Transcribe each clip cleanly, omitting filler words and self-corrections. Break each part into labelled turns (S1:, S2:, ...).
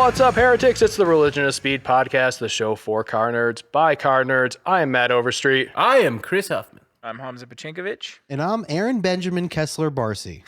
S1: What's up, heretics? It's the Religion of Speed podcast, the show for car nerds, by car nerds. I am Matt Overstreet.
S2: I am Chris Huffman.
S3: I'm Hamza Pachinkovich.
S4: And I'm Aaron Benjamin Kessler Barcy.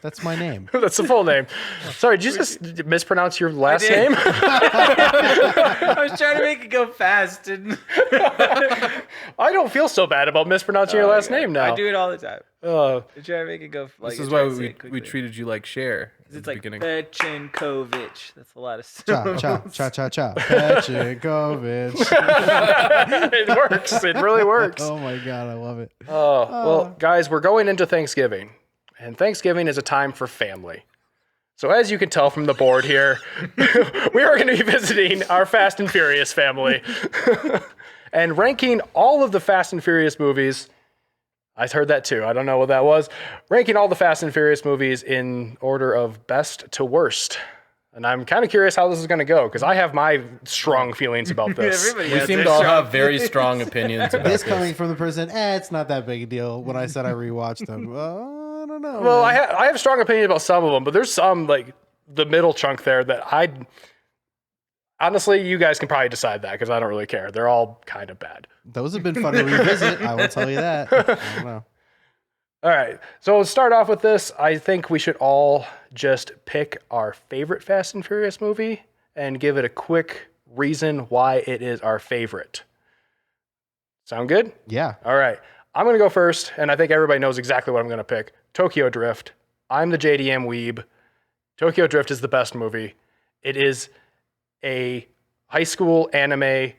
S4: That's my name.
S1: That's the full name. Sorry, did you just mispronounce your last name?
S3: I was trying to make it go fast.
S1: I don't feel so bad about mispronouncing your last name now.
S3: I do it all the time. I try to make it go like
S2: This is why we treated you like Cher.
S3: It's like Pachinkovich. That's a lot of
S4: Cha,
S3: syllables.
S4: cha, cha, cha, cha. Pachinkovich.
S1: It works. It really works.
S4: Oh my God, I love it.
S1: Well, guys, we're going into Thanksgiving, and Thanksgiving is a time for family. So as you can tell from the board here, we are going to be visiting our Fast and Furious family and ranking all of the Fast and Furious movies. I heard that too. I don't know what that was. Ranking all the Fast and Furious movies in order of best to worst. And I'm kind of curious how this is going to go, because I have my strong feelings about this.
S2: We seem to all have very strong opinions about
S4: This
S2: this.
S4: coming from the person, it's not that big a deal. When I said I rewatched them, I don't know.
S1: Well,
S4: man.
S1: I have strong opinions about some of them, but there's some, like the middle chunk there, that honestly, you guys can probably decide that, because I don't really care. They're all kind of bad.
S4: Those have been fun to revisit. I will tell you that. I don't know.
S1: All right, so to start off with this, I think we should all just pick our favorite Fast and Furious movie and give it a quick reason why it is our favorite. Sound good?
S4: Yeah.
S1: All right, I'm going to go first, and I think everybody knows exactly what I'm going to pick. Tokyo Drift. I'm the JDM weeb. Tokyo Drift is the best movie. It is a high school anime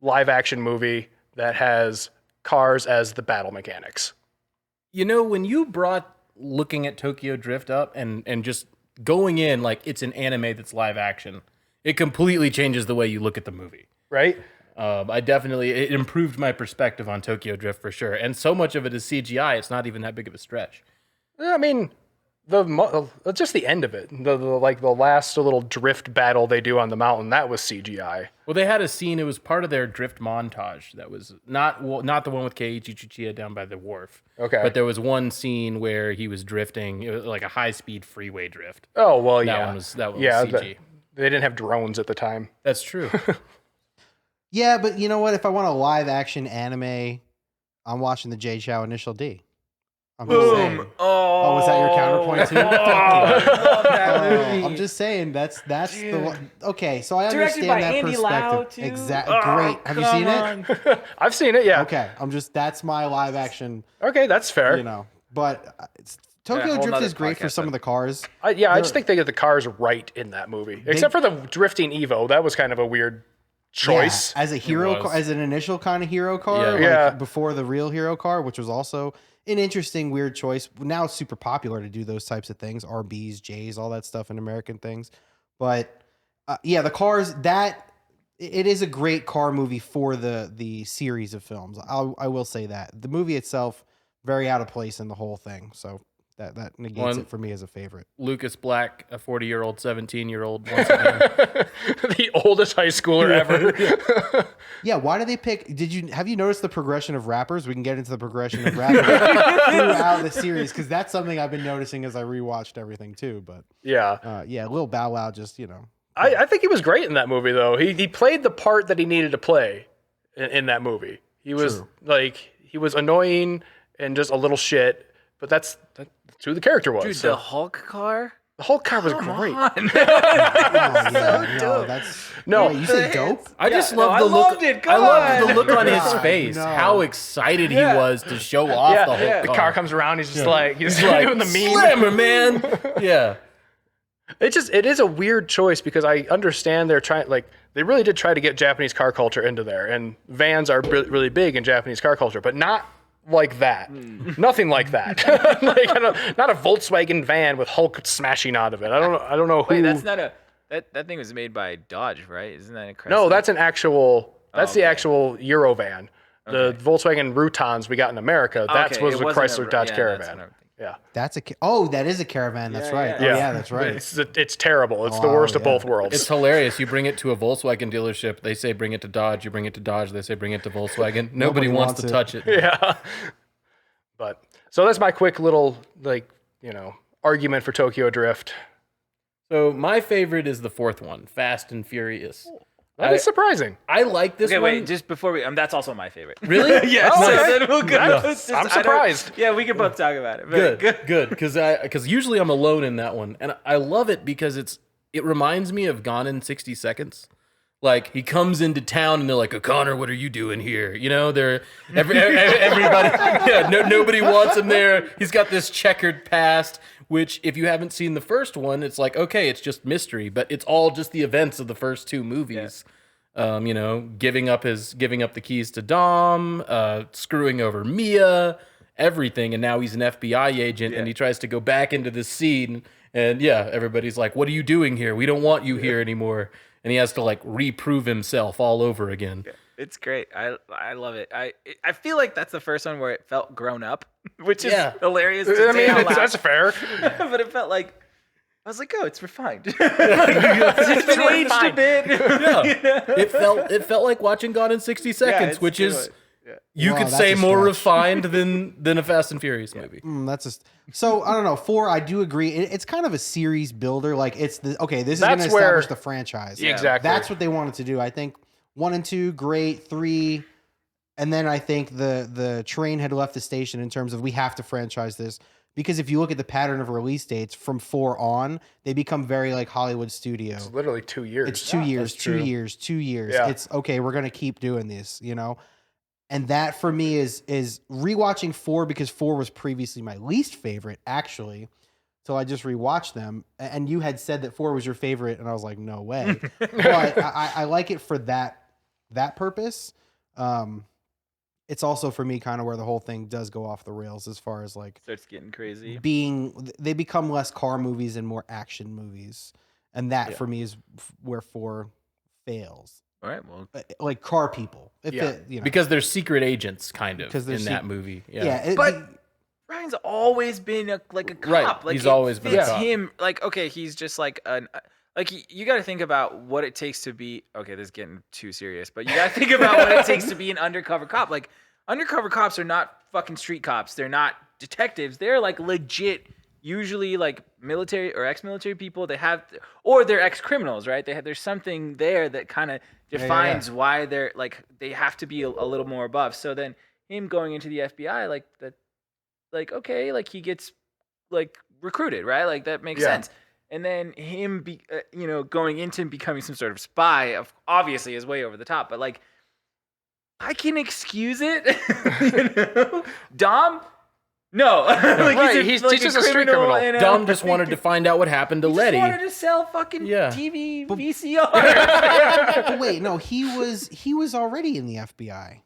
S1: live action movie that has cars as the battle mechanics.
S2: You know, when you brought looking at Tokyo Drift up and just going in like it's an anime that's live action, it completely changes the way you look at the movie.
S1: Right?
S2: It improved my perspective on Tokyo Drift for sure. And so much of it is CGI, it's not even that big of a stretch.
S1: I mean, just the end of it, the last little drift battle they do on the mountain, that was CGI.
S2: Well, they had a scene, it was part of their drift montage that was not the one with Keiichi Tsuchiya down by the wharf.
S1: Okay.
S2: But there was one scene where he was drifting, it was like a high-speed freeway drift.
S1: Oh, well,
S2: That
S1: yeah.
S2: one was
S1: yeah,
S2: CG.
S1: they didn't have drones at the time.
S2: That's true.
S4: Yeah, but you know what? If I want a live action anime, I'm watching the J. Chow Initial D. I'm just saying.
S3: Boom.
S4: Oh, was that your counterpoint too? Fuck you.
S3: I love that movie.
S4: I'm just saying that's
S3: Dude.
S4: the one. Okay, so I
S3: Directed
S4: understand
S3: by
S4: that
S3: Andy
S4: perspective.
S3: Lau, too.
S4: Exactly.
S3: Oh,
S4: Great. Have you seen it?
S1: I've seen it, yeah.
S4: Okay, that's my live action.
S1: Okay, that's fair.
S4: You know, but Tokyo
S3: whole
S4: Drift
S3: nother
S4: is great for
S3: podcast
S4: some
S3: then.
S4: of the cars.
S1: I just think they get the cars right in that movie. Except for the drifting Evo. That was kind of a weird choice.
S4: Yeah, as a hero
S2: was.
S4: car, as an initial kind of hero car,
S1: Yeah.
S4: before the real hero car, which was also an interesting, weird choice. Now it's super popular to do those types of things, RBs, J's, all that stuff in American things. But the cars, it is a great car movie for the series of films. I will say that the movie itself very out of place in the whole thing. So that negates it for me as a favorite.
S2: Lucas Black, a 40-year-old, 17-year-old, once again.
S1: The oldest high schooler ever.
S4: Yeah, why do they pick? Have you noticed the progression of rappers? We can get into the progression of rappers throughout the series, because that's something I've been noticing as I rewatched everything too. But
S1: Yeah.
S4: Lil Bow Wow just
S1: I think he was great in that movie, though. He played the part that he needed to play in that movie. He was he was annoying and just a little shit, but that's who the character was.
S3: Dude,
S1: So
S3: the Hulk car?
S1: the whole car was great. No.
S4: Wait, you say dope?
S2: I just
S3: no,
S2: love
S3: I
S2: the look.
S3: loved it.
S2: I
S3: Come
S2: loved the
S3: on.
S2: look on his
S4: God,
S2: face.
S4: no.
S2: How excited he
S3: Yeah.
S2: was to show off the whole
S1: The car comes around. He's just like he's doing the meme.
S2: Slammer, man. Yeah.
S1: It is a weird choice, because I understand they're trying, they really did try to get Japanese car culture into there, and vans are really big in Japanese car culture, but not like that. Nothing like that. Not a Volkswagen van with Hulk smashing out of it. I don't know who.
S3: Wait, that's not that thing was made by Dodge, right? Isn't that a
S1: No, that's an actual. That's the
S3: okay.
S1: actual Eurovan. The
S3: Okay.
S1: Volkswagen Routons we got in America. That
S3: Okay,
S1: was
S3: it
S1: a
S3: wasn't
S1: Chrysler
S3: a-
S1: Dodge
S3: yeah, that's
S1: Caravan.
S3: what I'm thinking.
S1: Yeah.
S4: that is a caravan. That's right.
S3: yeah.
S4: Oh, yeah, that's right.
S1: It's terrible. It's the worst of both worlds.
S2: It's hilarious. You bring it to a Volkswagen dealership. They say bring it to Dodge. You bring it to Dodge. They say bring it to Volkswagen. Nobody wants to
S4: wants it.
S2: touch it.
S1: Yeah. But so that's my quick little argument for Tokyo Drift.
S2: So my favorite is the fourth one, Fast and Furious.
S1: That is surprising.
S2: I like this
S3: Okay,
S2: one.
S3: wait, just before we, that's also my favorite.
S2: Really?
S3: Yes.
S1: Oh,
S3: so
S1: okay.
S3: then we'll go.
S1: Yeah.
S3: Just-
S1: I'm
S3: I don't-
S1: surprised.
S3: Yeah, we can both talk about it. But
S2: Good, because usually I'm alone in that one, and I love it because it reminds me of Gone in 60 Seconds. Like he comes into town and they're like, "O'Connor, what are you doing here?" You know, everybody, yeah, nobody wants him there. He's got this checkered past, which if you haven't seen the first one, it's like okay, it's just mystery, but it's all just the events of the first two movies. You know, giving up the keys to Dom, screwing over Mia, everything, and now he's an FBI agent and he tries to go back into the scene, and everybody's like, "What are you doing here? We don't want you here anymore." And he has to like reprove himself all over again.
S3: it's great. I love it. I feel like that's the first one where it felt grown up, which is hilarious. To
S1: I mean,
S3: say out loud.
S1: that's fair.
S3: But it felt like I was like, oh, it's refined. It's been aged a bit.
S2: It felt like watching Gone in 60 Seconds,
S3: it's
S2: which
S3: good.
S2: is
S3: Yeah.
S2: you
S4: Wow,
S2: could
S4: that's
S2: say
S4: a
S2: more
S4: stretch.
S2: refined than a Fast and Furious movie.
S4: That's just so I don't know. 4, I do agree. It's kind of a series builder. Like this is going to
S1: That's
S4: establish
S1: where-
S4: the franchise.
S1: Exactly.
S4: That's what they wanted to do. I think 1 and 2, great. 3, and then I think the train had left the station in terms of we have to franchise this because if you look at the pattern of release dates from 4 on, they become very like Hollywood studio.
S1: It's literally 2 years.
S4: It's 2 years,
S2: that's
S4: 2
S2: true.
S4: years, 2 years.
S1: Yeah.
S4: It's okay. We're gonna keep doing this, you know. And that for me is rewatching 4 because 4 was previously my least favorite actually. So I just rewatched them, and you had said that 4 was your favorite, and I was like, no way. But I like it for that purpose. It's also for me kind of where the whole thing does go off the rails as far as like
S3: Starts getting crazy.
S4: they become less car movies and more action movies, and that for me is where 4 fails.
S3: All right, well,
S4: Like car people,
S1: Yeah.
S2: Because they're secret agents, kind of,
S4: 'Cause they're
S2: in that movie.
S3: But Ryan's always been a cop.
S2: Right,
S3: Like
S2: he's
S3: it
S2: always been a
S3: fits
S2: cop.
S3: him. Like okay, he's just like an. Like you got to think about what it takes to be. Okay, this is getting too serious, but you got to think about what it takes to be an undercover cop. Like undercover cops are not fucking street cops. They're not detectives. They're like legit. Usually like military or ex-military people. They have, or they're ex-criminals, right? There's something there that kind of defines why they're like they have to be a little more above. So then him going into the FBI, like that, like okay, like he gets like recruited, right? Like that makes sense. And then him, going into becoming some sort of spy, obviously is way over the top. But like, I can excuse it. Dom, no, like,
S1: Right, he's just a street criminal.
S3: and,
S2: Dom just wanted to find out what happened to
S3: he
S2: Letty.
S3: just wanted to sell fucking TV VCR.
S4: But wait, no, he was already in the FBI.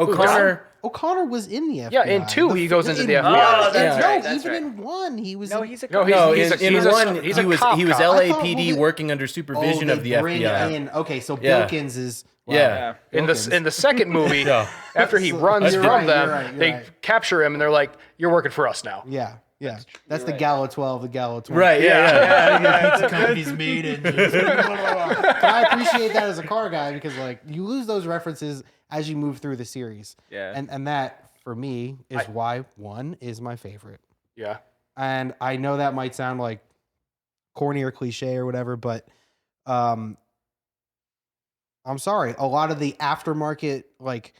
S4: O'Connor was in the FBI.
S1: Yeah, in 2 he goes into the FBI.
S3: Oh, that's
S4: no,
S3: right, that's
S4: even
S3: right.
S4: in 1 he was.
S3: No,
S4: in,
S3: he's a
S1: No,
S3: cop.
S2: No,
S1: He's
S2: in
S1: a-
S2: one
S1: he's
S2: he
S1: a
S2: was
S1: cop.
S2: LAPD
S4: I thought-
S2: working under supervision
S4: they
S2: of the
S4: bring
S2: FBI.
S4: in. Okay, so
S2: Yeah.
S4: Bilkins is. Wow.
S2: Yeah.
S1: In the second movie,
S2: Yeah.
S1: after he
S4: So-
S1: runs
S4: you're
S1: from
S4: right,
S1: them,
S4: you're right, you're
S1: they
S4: right.
S1: capture him and they're like, "You're working for us now."
S4: Yeah. That's the Gallo 12. The Gallo 12.
S2: Right, yeah.
S4: Pizza company's made it. But I appreciate that as a car guy because like you lose those references as you move through the series.
S3: Yeah.
S4: And that for me is why 1 is my favorite.
S1: Yeah.
S4: And I know that might sound like corny or cliche or whatever, but I'm sorry. A lot of the aftermarket, like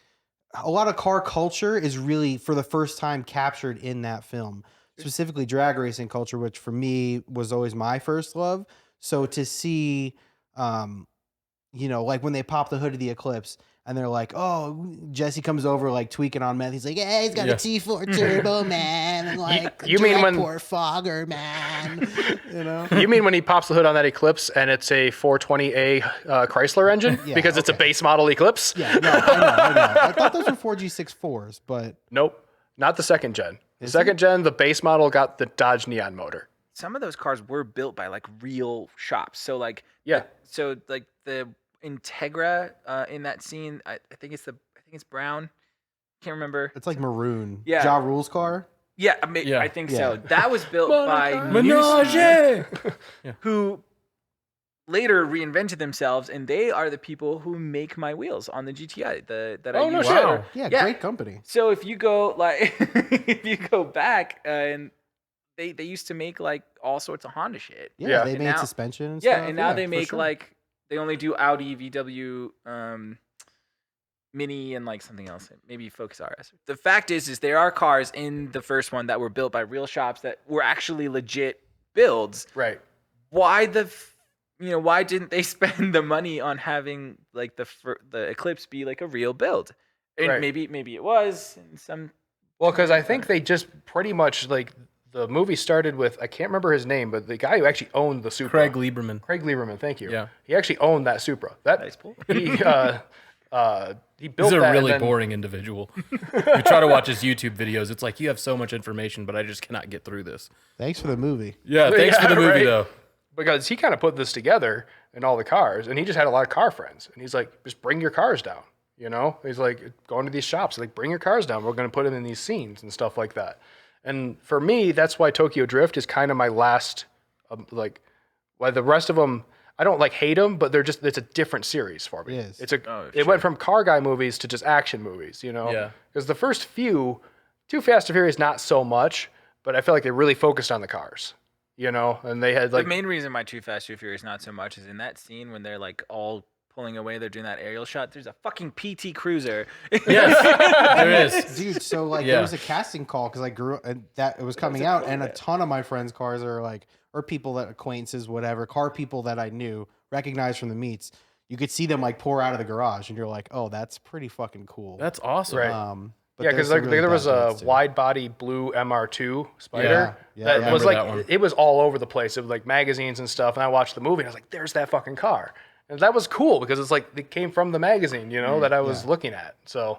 S4: a lot of car culture is really for the first time captured in that film, specifically drag racing culture, which for me was always my first love. So to see, like when they pop the hood of the Eclipse and they're like, oh, Jesse comes over like tweaking on meth. He's like, yeah, he's got a T4 turbo, man. And like,
S1: You mean when-
S4: poor Fogger, man.
S1: You mean when he pops the hood on that Eclipse and it's a 420A Chrysler engine
S4: Yeah,
S1: because it's a base model Eclipse?
S4: Yeah, no, I know. I thought those were 4G64s, but
S1: Nope, not the second gen. The second gen, the base model got the Dodge Neon motor.
S3: Some of those cars were built by like real shops. So like
S1: Yeah.
S3: So like the Integra in that scene, I think it's brown. Can't remember.
S4: it's like maroon.
S3: Yeah.
S4: Ja Rule's car.
S3: Yeah,
S2: Yeah.
S3: I think
S4: Yeah.
S3: so. That was built by
S2: Menage!
S3: who later reinvented themselves, and they are the people who make my wheels on the GTI. That I
S1: Oh, no
S3: use.
S1: shit.
S2: Wow.
S4: Yeah,
S3: Yeah.
S4: great company.
S3: So if you go if you go back and they used to make like all sorts of Honda shit.
S4: Yeah,
S1: Yeah.
S4: they
S3: And
S4: made
S3: now-
S4: suspension and
S3: Yeah,
S4: stuff.
S3: and now they
S4: for
S3: make
S4: sure.
S3: like they only do Audi, VW, Mini, and like something else, maybe Focus RS. The fact is there are cars in the first one that were built by real shops that were actually legit builds.
S1: Right.
S3: Why why didn't they spend the money on having like the Eclipse be like a real build? And
S1: Right.
S3: maybe it was in some.
S1: Well, because I think they just pretty much like the movie started with I can't remember his name, but the guy who actually owned the Supra.
S2: Craig Lieberman.
S1: Craig Lieberman, thank you.
S2: Yeah.
S1: He actually owned that Supra. That
S3: Nice pull.
S1: he built
S2: He's a
S1: that.
S2: really
S1: and then,
S2: boring individual. You try to watch his YouTube videos. It's like you have so much information, but I just cannot get through this.
S4: Thanks for the movie.
S2: Yeah, thanks
S1: Yeah,
S2: for the movie
S1: right.
S2: though.
S1: because he kind of put this together in all the cars, and he just had a lot of car friends, and he's like, just bring your cars down. You know, he's like going to these shops, like bring your cars down. We're going to put them in these scenes and stuff like that. And for me, that's why Tokyo Drift is kind of my last, why the rest of them, I don't like hate them, but it's a different series for me.
S4: It is.
S1: It's a,
S3: Oh,
S1: it went from car guy movies to just action movies, you know?
S2: Yeah.
S1: Because the first few, Too Fast and Furious, not so much, but I feel like they really focused on the cars, you know? And they had like,
S3: The main reason why Too Fast, Too Furious not so much is in that scene when they're like all pulling away, they're doing that aerial shot. There's a fucking PT Cruiser.
S2: Yes, there is.
S4: Dude, so like
S2: Yeah.
S4: there was a casting call because I grew up and that it was coming out, and a ton of my friends' cars are like, or people that acquaintances, whatever, car people that I knew, recognized from the meets. You could see them like pour out of the garage, and you're like, oh, that's pretty fucking cool.
S2: That's awesome.
S1: Right.
S4: But
S1: yeah,
S4: there's
S1: because
S4: some really
S1: there was
S4: bad
S1: a
S4: builds, too.
S1: wide body blue MR2 Spider
S4: Yeah,
S1: that
S4: yeah.
S1: was
S2: I
S1: like
S2: remember that one.
S1: it was all over the place. It was like magazines and stuff. And I watched the movie and I was like, "There's that fucking car," and that was cool because it's like it came from the magazine, you know, that I was looking at. So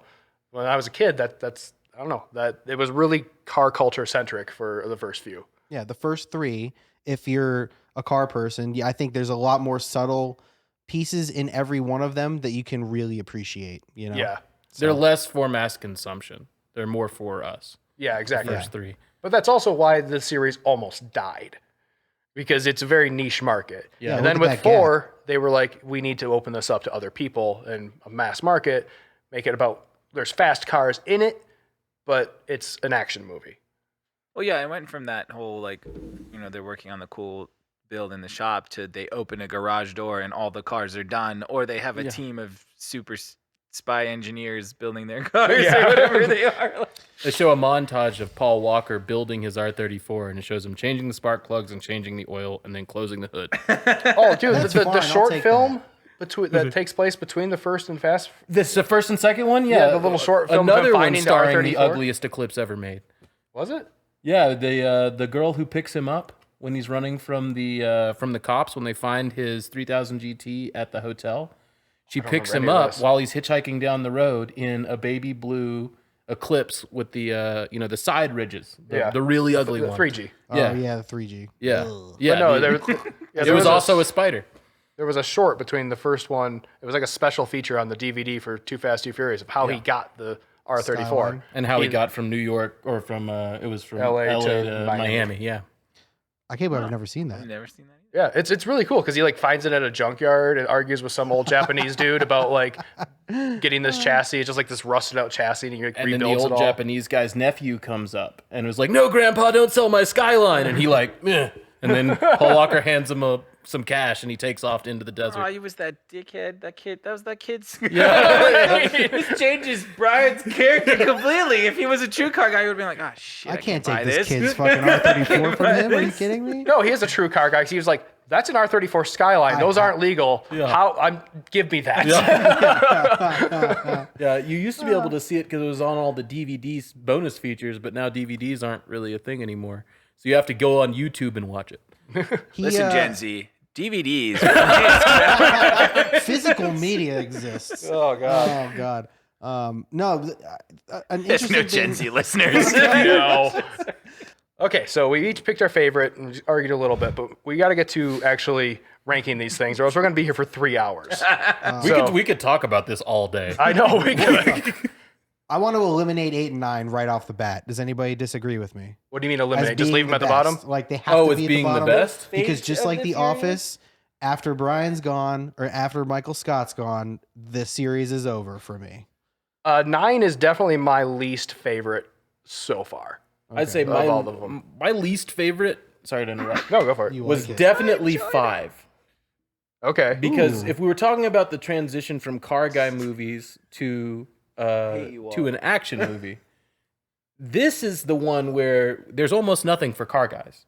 S1: when I was a kid, that's I don't know, that it was really car culture centric for the first few.
S4: Yeah, the first three, if you're a car person, yeah, I think there's a lot more subtle pieces in every one of them that you can really appreciate. You know,
S1: Yeah,
S2: They're less for mass consumption. They're more for us.
S1: yeah, exactly.
S2: First three.
S1: But that's also why the series almost died. Because it's a very niche market.
S2: Yeah.
S1: And
S4: look
S1: then
S4: at
S1: with
S4: that
S1: 4, they were like, we need to open this up to other people and a mass market, make it about there's fast cars in it, but it's an action movie.
S3: Well, yeah, it went from that whole like, they're working on the cool build in the shop to they open a garage door and all the cars are done, or they have a team of super spy engineers building their cars
S1: Yeah.
S3: or whatever they are.
S2: They show a montage of Paul Walker building his R34, and it shows him changing the spark plugs and changing the oil and then closing the hood.
S1: Oh, dude,
S4: That's
S1: the
S4: fine, I'll
S1: short
S4: take
S1: film that takes place between the first and Fast.
S2: This the first and second one?
S1: Yeah, the little short film of
S2: Another
S1: him
S2: one
S1: finding the
S2: starring the
S1: R34.
S2: ugliest Eclipse ever made.
S1: Was it?
S2: Yeah, the girl who picks him up when he's running from the cops when they find his 3000 GT at the hotel. She picks him
S1: remember any of
S2: up
S1: this.
S2: while he's hitchhiking down the road in a baby blue Eclipse with the the side ridges, the really ugly
S1: The
S2: one.
S1: 3G.
S2: Yeah.
S4: Oh yeah, the 3G.
S2: Yeah,
S4: Ugh.
S2: yeah.
S1: But no,
S2: the-
S1: there
S2: there was
S1: a-
S2: also a spider.
S1: There was a short between the first one. It was like a special feature on the DVD for Too Fast, Too Furious of how he got the R34.
S4: Skyline.
S2: And how he got from New York or from it was from
S1: LA
S2: LA,
S1: to
S2: to
S1: Miami.
S2: Miami. Yeah.
S4: I can't believe I've never seen
S3: I've
S4: that.
S3: never seen that.
S1: Yeah, it's really cool because he like finds it at a junkyard and argues with some old Japanese dude about like getting this chassis. It's just like this rusted out chassis, and he like,
S2: And then the
S1: rebuilds
S2: old
S1: it all.
S2: Japanese guy's nephew comes up and was like, "No, Grandpa, don't sell my Skyline." And he like, meh. And then Paul Walker hands him some cash, and he takes off into the desert.
S3: Oh, he was that dickhead. That was that kid's.
S2: Yeah.
S3: This changes Brian's character completely. If he was a true car guy, he would have been like, "Oh shit,
S4: I can't
S3: buy
S4: take this
S3: this
S4: kid's fucking R34 from
S3: buy
S4: him. Are you
S3: this.
S4: kidding me?
S1: No, he is a true car guy. 'Cause he was like, "That's an R34 Skyline. Those aren't legal.
S2: Yeah.
S1: How? Give me that."
S2: Yeah, you used to be able to see it because it was on all the DVDs bonus features, but now DVDs aren't really a thing anymore. So you have to go on YouTube and watch it.
S4: He,
S3: Listen, Gen Z, DVDs.
S4: physical media exists.
S1: Oh god.
S4: Oh god. No, an
S3: There's
S4: interesting
S3: no
S4: thing.
S3: Gen Z listeners.
S1: No. Okay, so we each picked our favorite and just argued a little bit, but we got to get to actually ranking these things, or else we're going to be here for 3 hours.
S2: We could talk about this all day.
S1: I know we could.
S4: I want to eliminate 8 and 9 right off the bat. Does anybody disagree with me?
S1: What do you mean
S4: As
S1: eliminate? Just
S4: being
S1: leave them at the
S4: best.
S1: bottom?
S4: Like they have
S2: Oh,
S4: to
S2: as
S4: be at
S2: being
S4: the
S2: the
S4: bottom.
S2: best?
S4: Because
S3: Phase
S4: just
S3: of
S4: like
S3: the
S4: The Office, after Brian's gone or after Michael Scott's gone, the series is over for me.
S1: 9 is definitely my least favorite so far.
S2: I'd say
S1: Of all of them.
S2: my least favorite. Sorry to interrupt.
S1: No, go for it.
S4: You
S2: Was
S4: like it.
S2: definitely 5.
S1: Okay.
S2: Because if we were talking about the transition from car guy movies to an action movie, this is the one where there's almost nothing for car guys.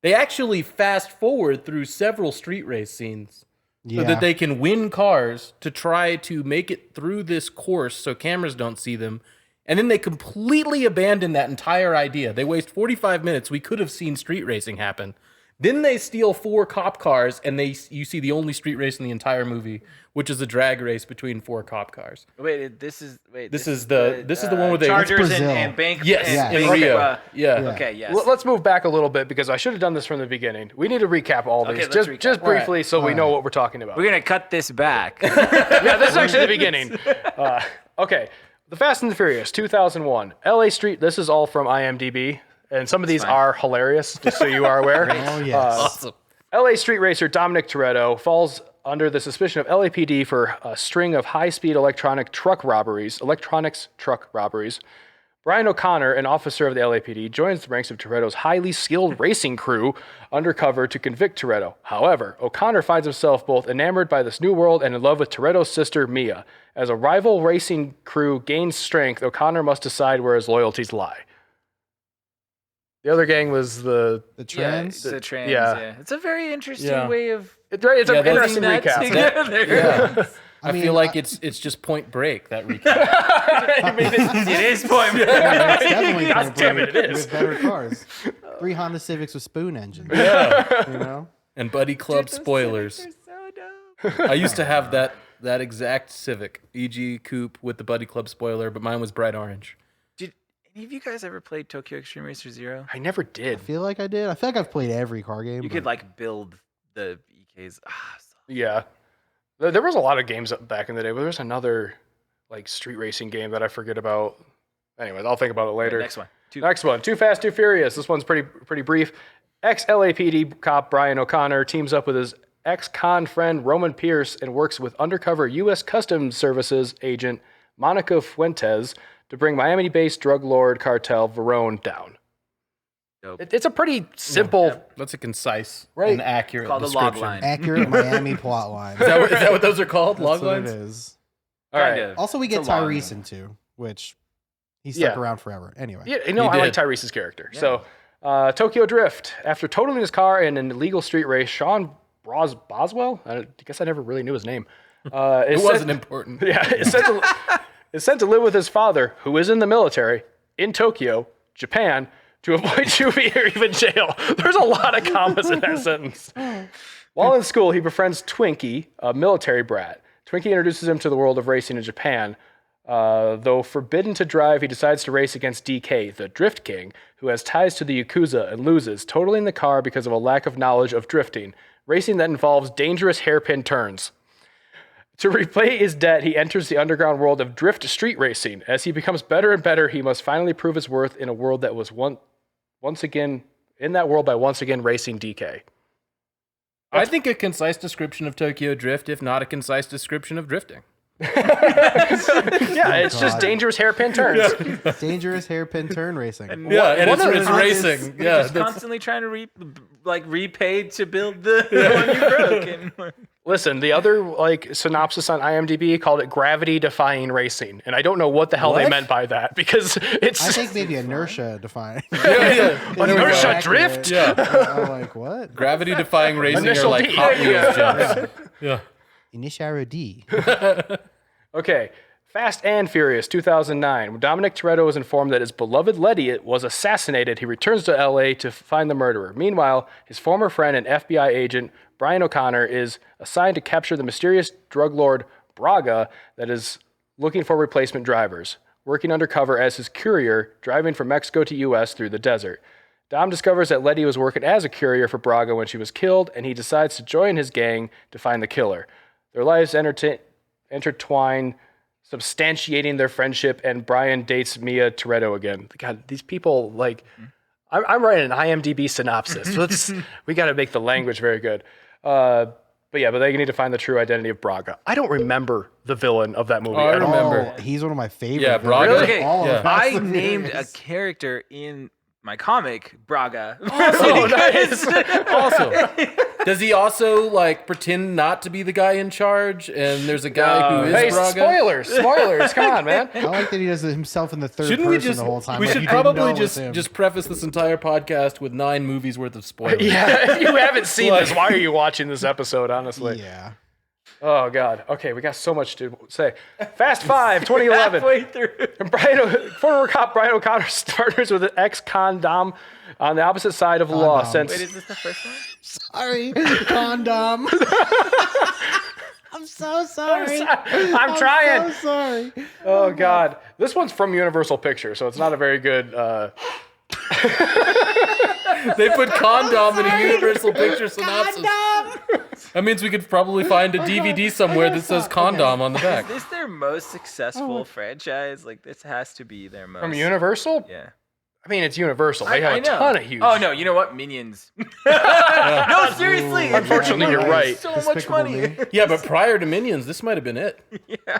S2: They actually fast forward through several street race scenes so that they can win cars to try to make it through this course so cameras don't see them. And then they completely abandon that entire idea. They waste 45 minutes. We could have seen street racing happen. Then they steal 4 cop cars, and you see the only street race in the entire movie, which is a drag race between 4 cop cars.
S3: Wait, this is
S2: the one where they
S3: Chargers
S4: Brazil.
S3: and Bank.
S2: Yes,
S3: and
S2: in
S3: Bank,
S2: Rio. Yeah.
S3: Okay, yes.
S1: Let's move back a little bit because I should have done this from the beginning. We need to recap all these
S3: let's
S1: just
S3: recap.
S1: briefly so we know what we're talking about.
S3: We're gonna cut this back.
S1: Yeah, this is actually the beginning. Okay. The Fast and the Furious, 2001. LA Street, this is all from IMDb, and some of these are hilarious, just so you are aware.
S4: Oh yes.
S2: Awesome.
S1: LA street racer Dominic Toretto falls under the suspicion of LAPD for a string of high-speed electronics truck robberies. Brian O'Connor, an officer of the LAPD, joins the ranks of Toretto's highly skilled racing crew undercover to convict Toretto. However, O'Connor finds himself both enamored by this new world and in love with Toretto's sister, Mia. As a rival racing crew gains strength, O'Connor must decide where his loyalties lie. The other gang was the
S4: Trans.
S3: The trans.
S1: yeah.
S3: Yeah. It's a very interesting
S2: Yeah.
S3: way of
S1: it's an interesting
S3: putting that
S1: recap.
S3: together.
S2: Yeah. I
S4: mean,
S2: feel like it's just Point Break, that recap.
S3: It is point.
S4: It's definitely
S1: God
S4: Point
S1: damn it,
S4: Break
S1: it is.
S4: with better cars. 3 Honda Civics with spoon engines.
S2: Yeah.
S4: You know.
S2: And Buddy Club spoilers.
S3: So dope.
S2: I used to have that exact Civic, EG Coupe with the Buddy Club spoiler, but mine was bright orange.
S3: Did any of you guys ever played Tokyo Extreme Racer Zero?
S1: I never did.
S4: I feel like I did. I feel like I've played every car game.
S3: You
S4: but
S3: could like build the EKs.
S1: Yeah. There was a lot of games back in the day, but there's another like street racing game that I forget about. Anyways, I'll think about it later.
S3: Next one.
S1: Next one. Too Fast, Too Furious. This one's pretty brief. Ex-LAPD cop Brian O'Connor teams up with his ex-con friend Roman Pierce and works with undercover U.S. Customs Services agent Monica Fuentes to bring Miami-based drug lord cartel Verone down.
S3: Dope.
S1: It's a pretty simple...
S2: That's a concise
S1: Right.
S2: and accurate
S3: Called a log
S2: description.
S3: line.
S4: accurate Miami plot line.
S2: Is that what those are called?
S4: That's
S2: Log
S4: what
S2: lines?
S4: it is.
S1: All right.
S3: Kinda.
S4: Also, we get
S3: It's a log
S4: Tyrese
S3: line.
S4: in too, which he stuck
S1: Yeah.
S4: around forever. Anyway.
S1: Yeah,
S2: He
S1: I like
S2: did.
S1: Tyrese's character. So, Tokyo Drift. After totaling his car in an illegal street race, Sean Boswell, I guess I never really knew his name.
S2: It wasn't important.
S1: Yeah, is sent to live with his father, who is in the military, in Tokyo, Japan, to avoid juvie or even jail. There's a lot of commas in that sentence. While in school, he befriends Twinkie, a military brat. Twinkie introduces him to the world of racing in Japan. Though forbidden to drive, he decides to race against DK, the Drift King, who has ties to the Yakuza and loses, totaling the car because of a lack of knowledge of drifting, racing that involves dangerous hairpin turns. To repay his debt, he enters the underground world of drift street racing. As he becomes better and better, he must finally prove his worth in a world that was once again racing DK.
S2: I think a concise description of Tokyo Drift, if not a concise description of drifting.
S1: Yeah, it's just
S4: God.
S1: dangerous hairpin turns.
S4: Dangerous hairpin turn racing.
S2: Yeah, and
S1: one of
S2: it's
S1: the-
S2: racing.
S3: You're
S2: Yeah,
S3: just
S2: that's-
S3: constantly trying to repay to build the one you broke. And
S1: Listen, the other synopsis on IMDb called it gravity defying racing, and I don't know what the hell they
S2: What?
S1: meant by that because it's
S4: I think maybe inertia defined.
S2: yeah.
S1: inertia drift.
S2: Yeah.
S4: I'm like, what?
S2: Gravity defying racing
S1: Initial
S2: are like
S1: D.
S2: Hot
S1: Yeah.
S2: Wheels jumps. Yeah.
S4: Initial D.
S1: Okay, Fast and Furious 2009. When Dominic Toretto is informed that his beloved Letty was assassinated, he returns to LA to find the murderer. Meanwhile, his former friend and FBI agent Brian O'Connor is assigned to capture the mysterious drug lord Braga that is looking for replacement drivers, working undercover as his courier, driving from Mexico to U.S. through the desert. Dom discovers that Letty was working as a courier for Braga when she was killed, and he decides to join his gang to find the killer. Their lives intertwine, substantiating their friendship, and Brian dates Mia Toretto again. God, these people, I'm writing an IMDb synopsis. We got to make the language very good. But they need to find the true identity of Braga. I don't remember the villain of that movie.
S2: Oh, I
S1: at all.
S2: remember.
S4: Oh, he's one of my favorite.
S2: Yeah,
S4: villains.
S2: Braga.
S3: okay,
S4: All of Fast
S3: I
S4: and
S3: named a
S4: Furious.
S3: character in my comic Braga.
S2: Oh, nice. Awesome. Does he also like pretend not to be the guy in charge? And there's a guy who is
S1: Hey,
S2: Braga.
S1: spoilers! Come on, man.
S4: I like that he does it himself in the third
S2: Shouldn't we
S4: person
S2: just?
S4: the whole time.
S2: We
S4: like
S2: should
S4: you didn't know
S2: probably
S4: it was him.
S2: just preface this entire podcast with 9 movies worth of spoilers.
S1: Yeah, if you haven't seen this, why are you watching this episode? Honestly.
S4: Yeah.
S1: Oh God. Okay, we got so much to say. Fast Five, 2011.
S3: Halfway through.
S1: Former cop Brian O'Connor partners with an ex-con Dom on the opposite side of the law
S4: Dom.
S1: since.
S3: Wait, is this the first one?
S4: Sorry, condom. I'm so sorry.
S1: I'm trying.
S4: So sorry.
S1: Oh God, this one's from Universal Pictures, so it's not a very good.
S2: They put condom in a Universal Picture synopsis. That means we could probably find a DVD somewhere that says condom on the back.
S3: Is this their most successful franchise? Like, this has to be their most.
S1: From Universal?
S3: Yeah.
S1: I mean, it's Universal. They have
S3: I
S1: a
S3: know.
S1: ton of huge.
S3: Oh, no. You know what? Minions. No, seriously.
S4: Ooh,
S1: Unfortunately, you're right.
S3: So much
S4: Despicable
S3: money.
S4: Me.
S2: Yeah, but prior to Minions, this might have been it.
S3: Yeah.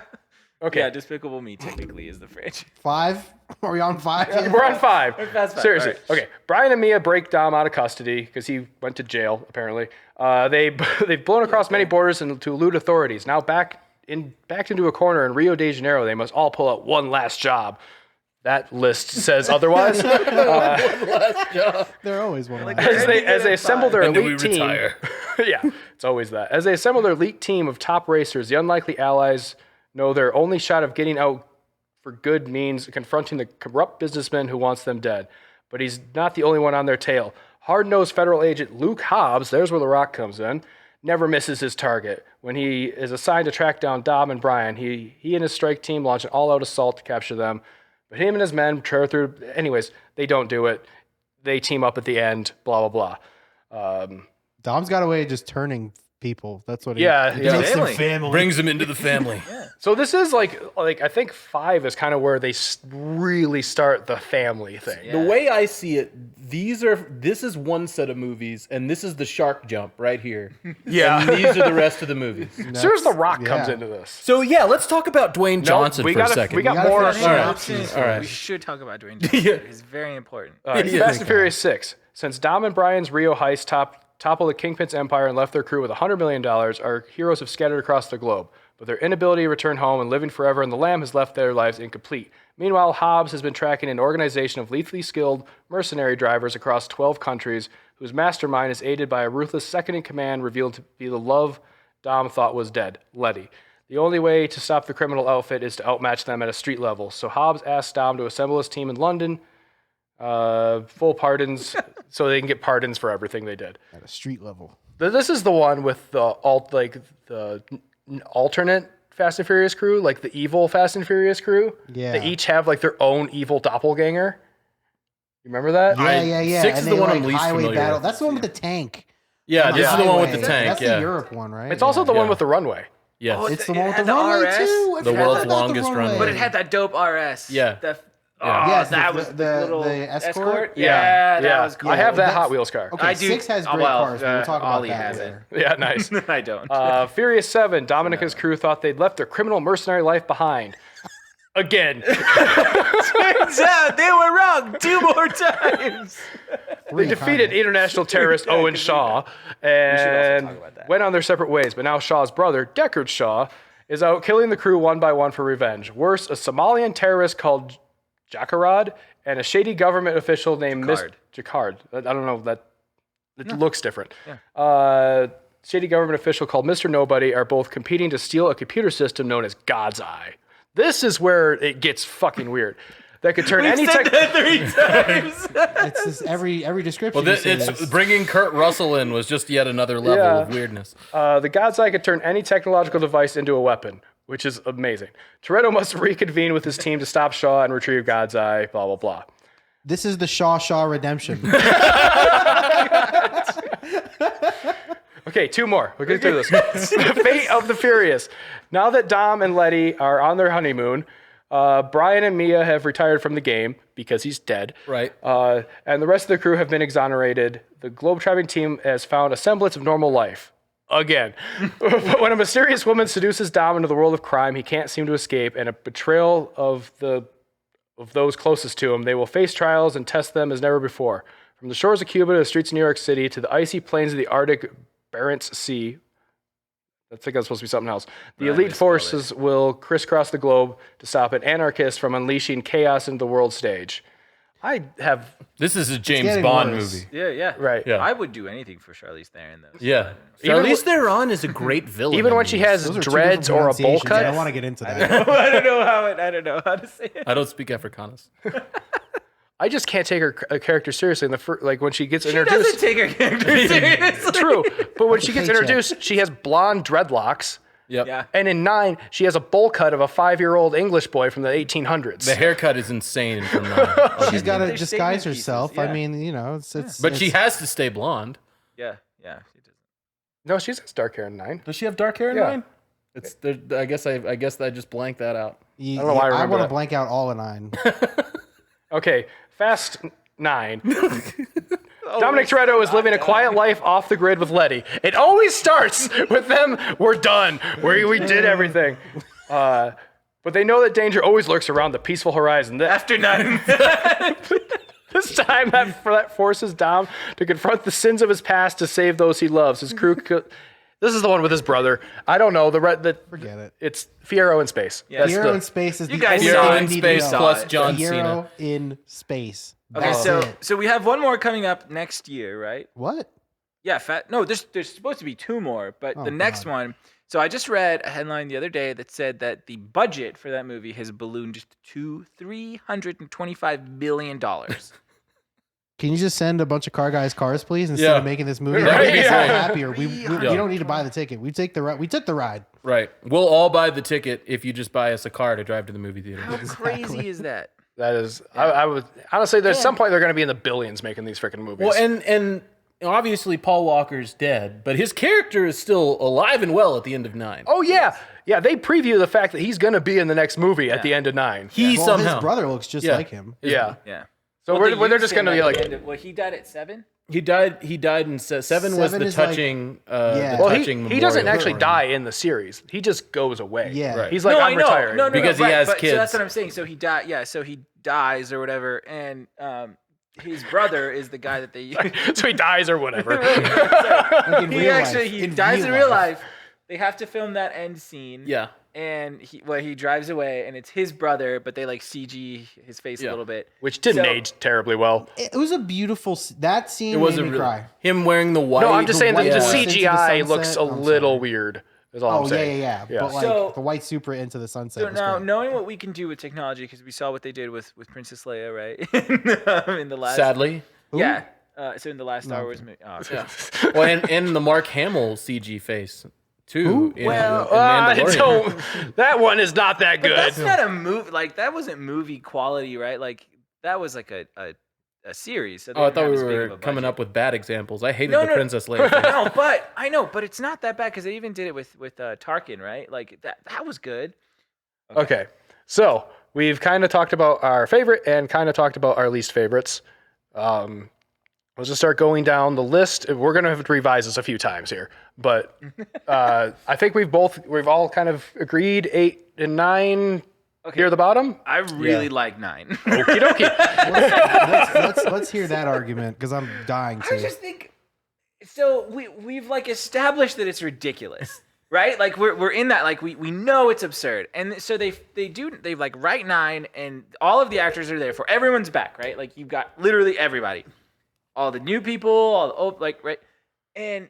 S1: Okay.
S3: Yeah, Despicable Me technically is the franchise.
S4: 5? Are we on 5? yet?
S1: We're on 5.
S3: Fast five,
S1: Seriously.
S3: all right.
S1: Okay. Brian and Mia break Dom out of custody because he went to jail, apparently. They've blown across many borders and to elude authorities. Now backed into a corner in Rio de Janeiro, they must all pull out one last job. That list says otherwise.
S4: They're always one. Like
S1: As they assemble their
S2: When do we
S1: elite team.
S2: retire?
S1: Yeah, it's always that. As they assemble their elite team of top racers, the unlikely allies know their only shot of getting out for good means confronting the corrupt businessman who wants them dead. But he's not the only one on their tail. Hard-nosed federal agent Luke Hobbs, there's where The Rock comes in, never misses his target. When he is assigned to track down Dom and Brian, he and his strike team launch an all-out assault to capture them. But him and his men tear through. Anyways, they don't do it. They team up at the end, blah, blah, blah.
S4: Dom's got a way of just turning people. That's what he
S1: Yeah,
S4: he
S1: yeah.
S4: makes them
S3: Family.
S4: family.
S2: Brings them into the family.
S1: So this is like I think 5 is kind of where they really start the family thing.
S2: The way I see it, this is one set of movies, and this is the shark jump right here.
S1: Yeah.
S2: And these are the rest of the movies.
S1: As soon as The Rock comes
S4: yeah.
S1: into this.
S2: So yeah, let's talk about Dwayne Johnson
S1: we
S2: for a
S1: gotta-
S2: second.
S1: we got
S4: gotta
S1: more.
S4: finish
S1: All
S4: it
S1: right.
S4: up.
S3: Seriously,
S2: All right.
S3: We should talk about Dwayne Johnson. It's very important.
S1: All right,
S2: Yeah.
S1: Fast and Furious 6. Since Dom and Brian's Rio heist toppled the Kingpin's empire and left their crew with $100 million, our heroes have scattered across the globe. But their inability to return home and living forever in the Lamb has left their lives incomplete. Meanwhile, Hobbs has been tracking an organization of lethally skilled mercenary drivers across 12 countries whose mastermind is aided by a ruthless second-in-command revealed to be the love Dom thought was dead, Letty. The only way to stop the criminal outfit is to outmatch them at a street level. So Hobbs asks Dom to assemble his team in London, full pardons, so they can get pardons for everything they did.
S4: At a street level.
S1: This is the one with the alternate Fast and Furious crew, like the evil Fast and Furious crew.
S4: Yeah.
S1: They each have like their own evil doppelganger. You remember that?
S4: Yeah.
S2: 6
S4: And
S2: is the
S4: they,
S2: one
S4: like,
S2: I'm least
S4: highway
S2: familiar
S4: battle.
S2: with.
S4: That's the one with the tank.
S2: Yeah, this is the one with the
S4: Highway.
S2: tank.
S4: That's
S2: Yeah.
S4: the Europe one, right?
S1: It's also the one
S2: Yeah.
S1: with the runway.
S2: Yes.
S3: Oh,
S4: It's the
S3: It
S4: one with
S3: had
S4: the
S3: the
S4: runway
S3: R.S.
S4: too. I
S2: The
S4: forgot
S2: world's
S4: about the
S2: longest runway.
S3: But it had that dope R.S.
S2: Yeah.
S4: Yes,
S3: that
S4: the-
S3: was
S4: the
S3: little
S4: escort?
S3: Yeah, that was cool.
S1: I have that
S4: that's-
S1: Hot Wheels car.
S4: Okay,
S3: I do.
S4: 6 has great
S3: well,
S4: cars. But we'll talk about
S3: Ollie
S4: that
S3: has
S4: later.
S1: Yeah, nice.
S3: I don't.
S1: Furious 7, Dominic and his crew thought they'd left their criminal mercenary life behind. Again.
S3: Turns out they were wrong 2 more times.
S1: They defeated international terrorist Owen Shaw and
S3: talk about that.
S1: went on their separate ways. But now Shaw's brother, Deckard Shaw, is out killing the crew one by one for revenge. Worse, a Somalian terrorist called Jakarad and a shady government official named Jakard. I don't know, that it looks different. Shady government official called Mr. Nobody are both competing to steal a computer system known as God's Eye. This is where it gets fucking weird. That could turn any tech.
S3: 3 times.
S4: It's just every description.
S2: Well,
S4: you see
S2: it's
S4: this.
S2: bringing Kurt Russell in was just yet another level
S1: Yeah.
S2: of weirdness.
S1: The God's Eye could turn any technological device into a weapon, which is amazing. Toretto must reconvene with his team to stop Shaw and retrieve God's Eye, blah, blah, blah.
S4: This is the Shaw redemption.
S1: Okay, 2 more. We'll get through this. Fate of the Furious. Now that Dom and Letty are on their honeymoon, Brian and Mia have retired from the game because he's dead.
S2: Right.
S1: And the rest of the crew have been exonerated. The globe-trotting team has found a semblance of normal life. Again. But when a mysterious woman seduces Dom into the world of crime, he can't seem to escape, and a betrayal of the of those closest to him. They will face trials and test them as never before. From the shores of Cuba to the streets of New York City to the icy plains of the Arctic Barents Sea. I think that's supposed to be something else. The
S3: Right,
S1: elite
S3: misspelled
S1: forces will crisscross the globe to stop an anarchist from unleashing chaos into the world stage. I have
S2: This is a James
S4: getting
S2: Bond
S4: worse.
S2: movie.
S3: Yeah.
S1: right.
S2: Yeah.
S3: I would do anything for Charlize Theron though. so
S2: Yeah.
S1: Even
S2: Charlize Theron is a great villain.
S1: Even
S2: in
S1: when she
S2: these.
S1: has
S4: Those are two
S1: dreads
S4: different
S1: or a bowl
S4: pronunciations. I don't
S1: cut.
S4: want to get into that.
S3: I don't know how to say it.
S2: I don't speak Afrikaans.
S1: I just can't take her character seriously. In the like when she gets
S3: She
S1: introduced.
S3: doesn't take her character seriously.
S1: True, but when she gets
S4: paycheck.
S1: introduced, she has blonde dreadlocks.
S2: Yep.
S3: Yeah.
S1: And in 9, she has a bowl cut of a 5-year-old English boy from the 1800s.
S2: The haircut is insane from
S4: She's got to
S3: They're
S4: disguise
S3: statement
S4: herself.
S3: pieces, yeah.
S4: I mean, it's
S2: But she
S4: it's-
S2: has to stay blonde.
S3: Yeah. She does.
S1: No, she has dark hair in 9.
S2: Does she have dark hair in
S1: Yeah.
S2: 9? It's there, I guess I just blanked that out.
S4: I
S1: don't know why I remember
S4: want to
S1: that.
S4: blank out all of 9.
S1: Okay, Fast 9. Dominic Toretto is living a quiet life off the grid with Letty. It always starts with them. We're done. We did everything. But they know that danger always lurks around the peaceful horizon.
S3: After 9.
S1: This time, that forces Dom to confront the sins of his past to save those he loves. His crew. This is the one with his brother. I don't know.
S4: Forget it.
S1: It's Fiero in space.
S3: Yeah.
S1: That's
S4: Fiero
S1: the-
S4: in space is
S3: You
S4: the
S3: guys
S4: only
S3: saw
S4: thing
S3: it
S4: you
S2: in
S4: need
S2: space
S4: to know.
S2: plus John
S4: Fiero
S2: Cena.
S4: in space.
S3: Okay,
S4: That's it.
S3: so we have one more coming up next year, right?
S4: What?
S3: Yeah, no, there's supposed to be 2 more, but
S4: Oh,
S3: the next
S4: God.
S3: one. So I just read a headline the other day that said that the budget for that movie has ballooned to $325 billion.
S4: Can you just send a bunch of car guys cars, please, instead
S2: Yeah.
S4: of making this movie?
S1: Right,
S4: That would make us all
S1: yeah.
S4: happier. We don't need to buy the ticket. We took the ride.
S2: Right. We'll all buy the ticket if you just buy us a car to drive to the movie theater.
S3: How crazy is that?
S1: That is, I would honestly. There's some point they're going to be in the billions making these freaking movies.
S2: Well, and obviously Paul Walker's dead, but his character is still alive and well at the end of 9.
S1: oh yeah. They preview the fact that he's going to be in the next movie at the end of 9.
S2: He
S4: Well,
S2: somehow
S4: his brother looks just
S2: Yeah.
S4: like him.
S1: Yeah.
S3: Yeah.
S1: So
S3: Well,
S1: they're
S3: used
S1: just
S3: him
S1: going to be
S3: at the
S1: like.
S3: end of- well, he died at 7.
S2: he died in 7 was
S4: Seven
S2: the
S4: is like-
S2: touching
S4: yeah.
S1: Well,
S2: touching
S1: he doesn't
S2: memorial.
S1: actually die in the series. He just goes away.
S4: Yeah.
S2: Right.
S1: He's like, I'm retired.
S3: No,
S2: Because he
S3: right,
S2: has
S3: but,
S2: kids.
S3: So that's what I'm saying. So he died. Yeah. So he dies or whatever, and his brother is the guy that they use.
S1: So he dies or whatever.
S4: Like in
S3: He
S4: real
S3: actually
S4: life.
S3: he
S4: In
S3: dies
S4: real
S3: in real
S4: life.
S3: life. They have to film that end scene.
S2: Yeah.
S3: And he drives away, and it's his brother, but they like CG his face a
S2: Yeah.
S3: little bit.
S1: Which didn't
S3: So-
S1: age terribly well.
S4: It was a beautiful. That scene
S2: It
S4: made
S2: wasn't
S4: me
S2: really
S4: cry.
S2: him wearing the white.
S1: No, I'm just saying that
S4: white
S1: the
S4: horse into the
S1: CGI looks a
S4: sunset. I'm
S1: little
S4: sorry.
S1: weird. Is all
S4: Oh
S1: I'm saying.
S4: yeah.
S1: Yeah.
S4: But like
S3: So-
S4: the white Supra into the sunset.
S3: So
S4: was
S3: now,
S4: great.
S3: knowing what we can do with technology, because we saw what they did with Princess Leia, right? in the last.
S2: Sadly.
S3: Yeah. So in the last Star Wars movie. Oh, okay.
S2: Yeah. Well, and the Mark Hamill CG face too. in Mandalorian.
S1: That one is not that
S3: But
S1: good.
S3: that's not a movie. Like that wasn't movie quality, right? Like that was like a series. So they
S2: Oh, I
S3: didn't
S2: thought
S3: have
S2: we
S3: as big of
S2: were
S3: a
S2: coming
S3: budget.
S2: up with bad examples. I hated
S3: No,
S2: the
S3: no.
S2: Princess Leia face.
S3: No, but I know, but it's not that bad because they even did it with Tarkin, right? Like that was good.
S1: Okay. So we've kind of talked about our favorite and kind of talked about our least favorites. Let's just start going down the list. We're going to have to revise this a few times here, but I think we've all kind of agreed 8 and 9 near the bottom.
S3: I really like 9.
S1: Okie dokie.
S4: let's hear that argument because I'm dying
S3: I
S4: to.
S3: just think so. We've like established that it's ridiculous, right? Like we're in that. Like we know it's absurd, and so they like write 9, and all of the actors are there for everyone's back, right? Like you've got literally everybody, all the new people, all the old, like right, and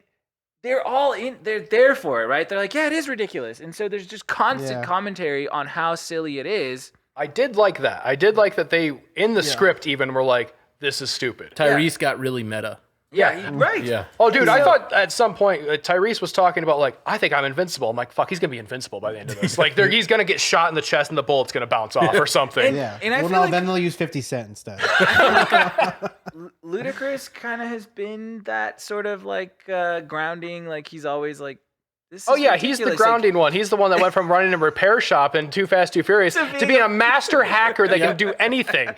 S3: they're all in. They're there for it, right? They're like, yeah, it is ridiculous, and so there's just constant
S4: Yeah.
S3: commentary on how silly it is.
S1: I did like that. I did like that they, in the script even, were like, this is stupid.
S2: Tyrese got really meta.
S3: Yeah, right.
S2: Yeah.
S1: Oh, dude, I
S3: So-
S1: thought at some point Tyrese was talking about, like, I think I'm invincible. I'm like, fuck, he's going to be invincible by the end of this. Like, he's going to get shot in the chest and the bullet's going to bounce off or something.
S4: Yeah.
S3: And I
S4: well,
S3: feel
S4: no,
S3: like-
S4: then they'll use 50 Cent instead.
S3: Ludacris kind of has been that sort of like grounding. Like he's always like, This
S1: Oh
S3: is
S1: yeah, he's the
S3: ridiculous.
S1: grounding one. He's the one that went from running a repair shop in Too Fast, Too Furious to being a master hacker that can do anything.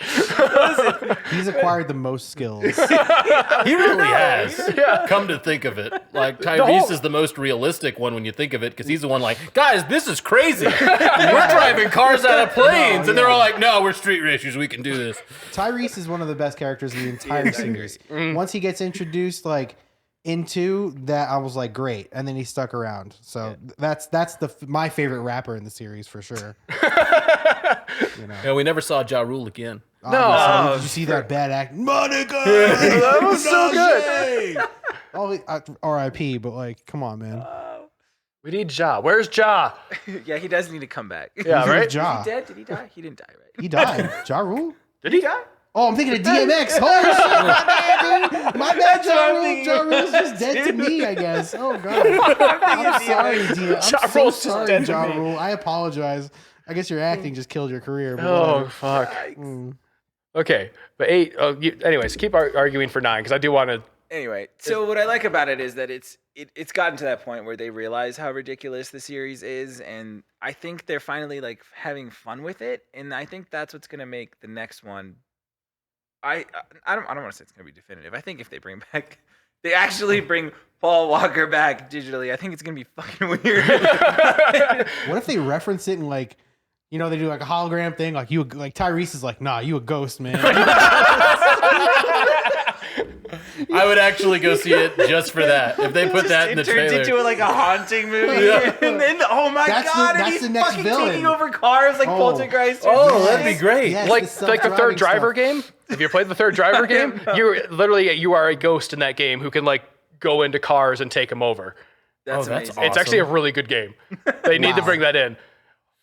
S4: He's acquired the most skills.
S2: He really has.
S1: Yeah.
S2: Come to think of it, like
S1: whole-
S2: Tyrese is the most realistic one when you think of it, because he's the one like, guys, this is crazy. We're driving cars out of planes, and they're all like, no, we're street racers. We can do this.
S4: Tyrese is one of the best characters in the entire series. Once he gets introduced, like into that, I was like, great, and then he stuck around. So that's my favorite rapper in the series for sure.
S2: Yeah, we never saw Ja Rule again.
S4: Obviously, did you see that bad act? Monica,
S1: That was so good.
S4: Oh, R.I.P. But like, come on, man.
S1: We need Ja. Where's Ja?
S3: Yeah, he does need to come back.
S1: Yeah,
S4: Who's
S1: right?
S4: Ja?
S3: Is he dead? Did he die? He didn't die, right?
S4: He died. Ja Rule?
S1: Did he die?
S4: Oh, I'm thinking of DMX. Holy shit, my bad, dude. My bad, Ja Rule. Ja Rule's just dead to me, I guess. Oh, God. I'm sorry, DMX.
S1: Ja
S4: I'm so
S1: Rule's just
S4: sorry,
S1: dead to
S4: Ja
S1: me.
S4: Rule. I apologize. I guess your acting just killed your career. But
S1: Oh,
S4: whatever.
S1: fuck.
S4: Mm.
S1: Okay, but 8. Anyways, keep arguing for 9 because I do want to.
S3: Anyway, so what I like about it is that it's gotten to that point where they realize how ridiculous the series is, and I think they're finally like having fun with it, and I think that's what's gonna make the next one. I don't want to say it's gonna be definitive. I think if they bring back, they actually bring Paul Walker back digitally, I think it's gonna be fucking weird.
S4: What if they reference it in like, you know, they do like a hologram thing, like Tyrese is like, nah, you a ghost, man.
S2: I would actually go see it just for that. If they put that in the
S3: it turns
S2: trailer.
S3: into like a haunting movie,
S2: Yeah.
S3: and then oh my
S4: That's
S3: god,
S4: the
S3: and he's
S4: next
S3: fucking
S4: villain.
S3: taking over cars like
S4: Oh.
S3: Poltergeist. or
S2: Oh,
S3: something.
S2: that'd be great.
S4: Yes,
S1: like
S4: the
S1: the
S4: self-driving
S1: third driver
S4: stuff.
S1: game. Have you played the third driver game? You are a ghost in that game who can like go into cars and take them over.
S3: That's
S2: that's
S3: amazing.
S1: It's actually a really good game. They need to
S4: Wow.
S1: bring that in.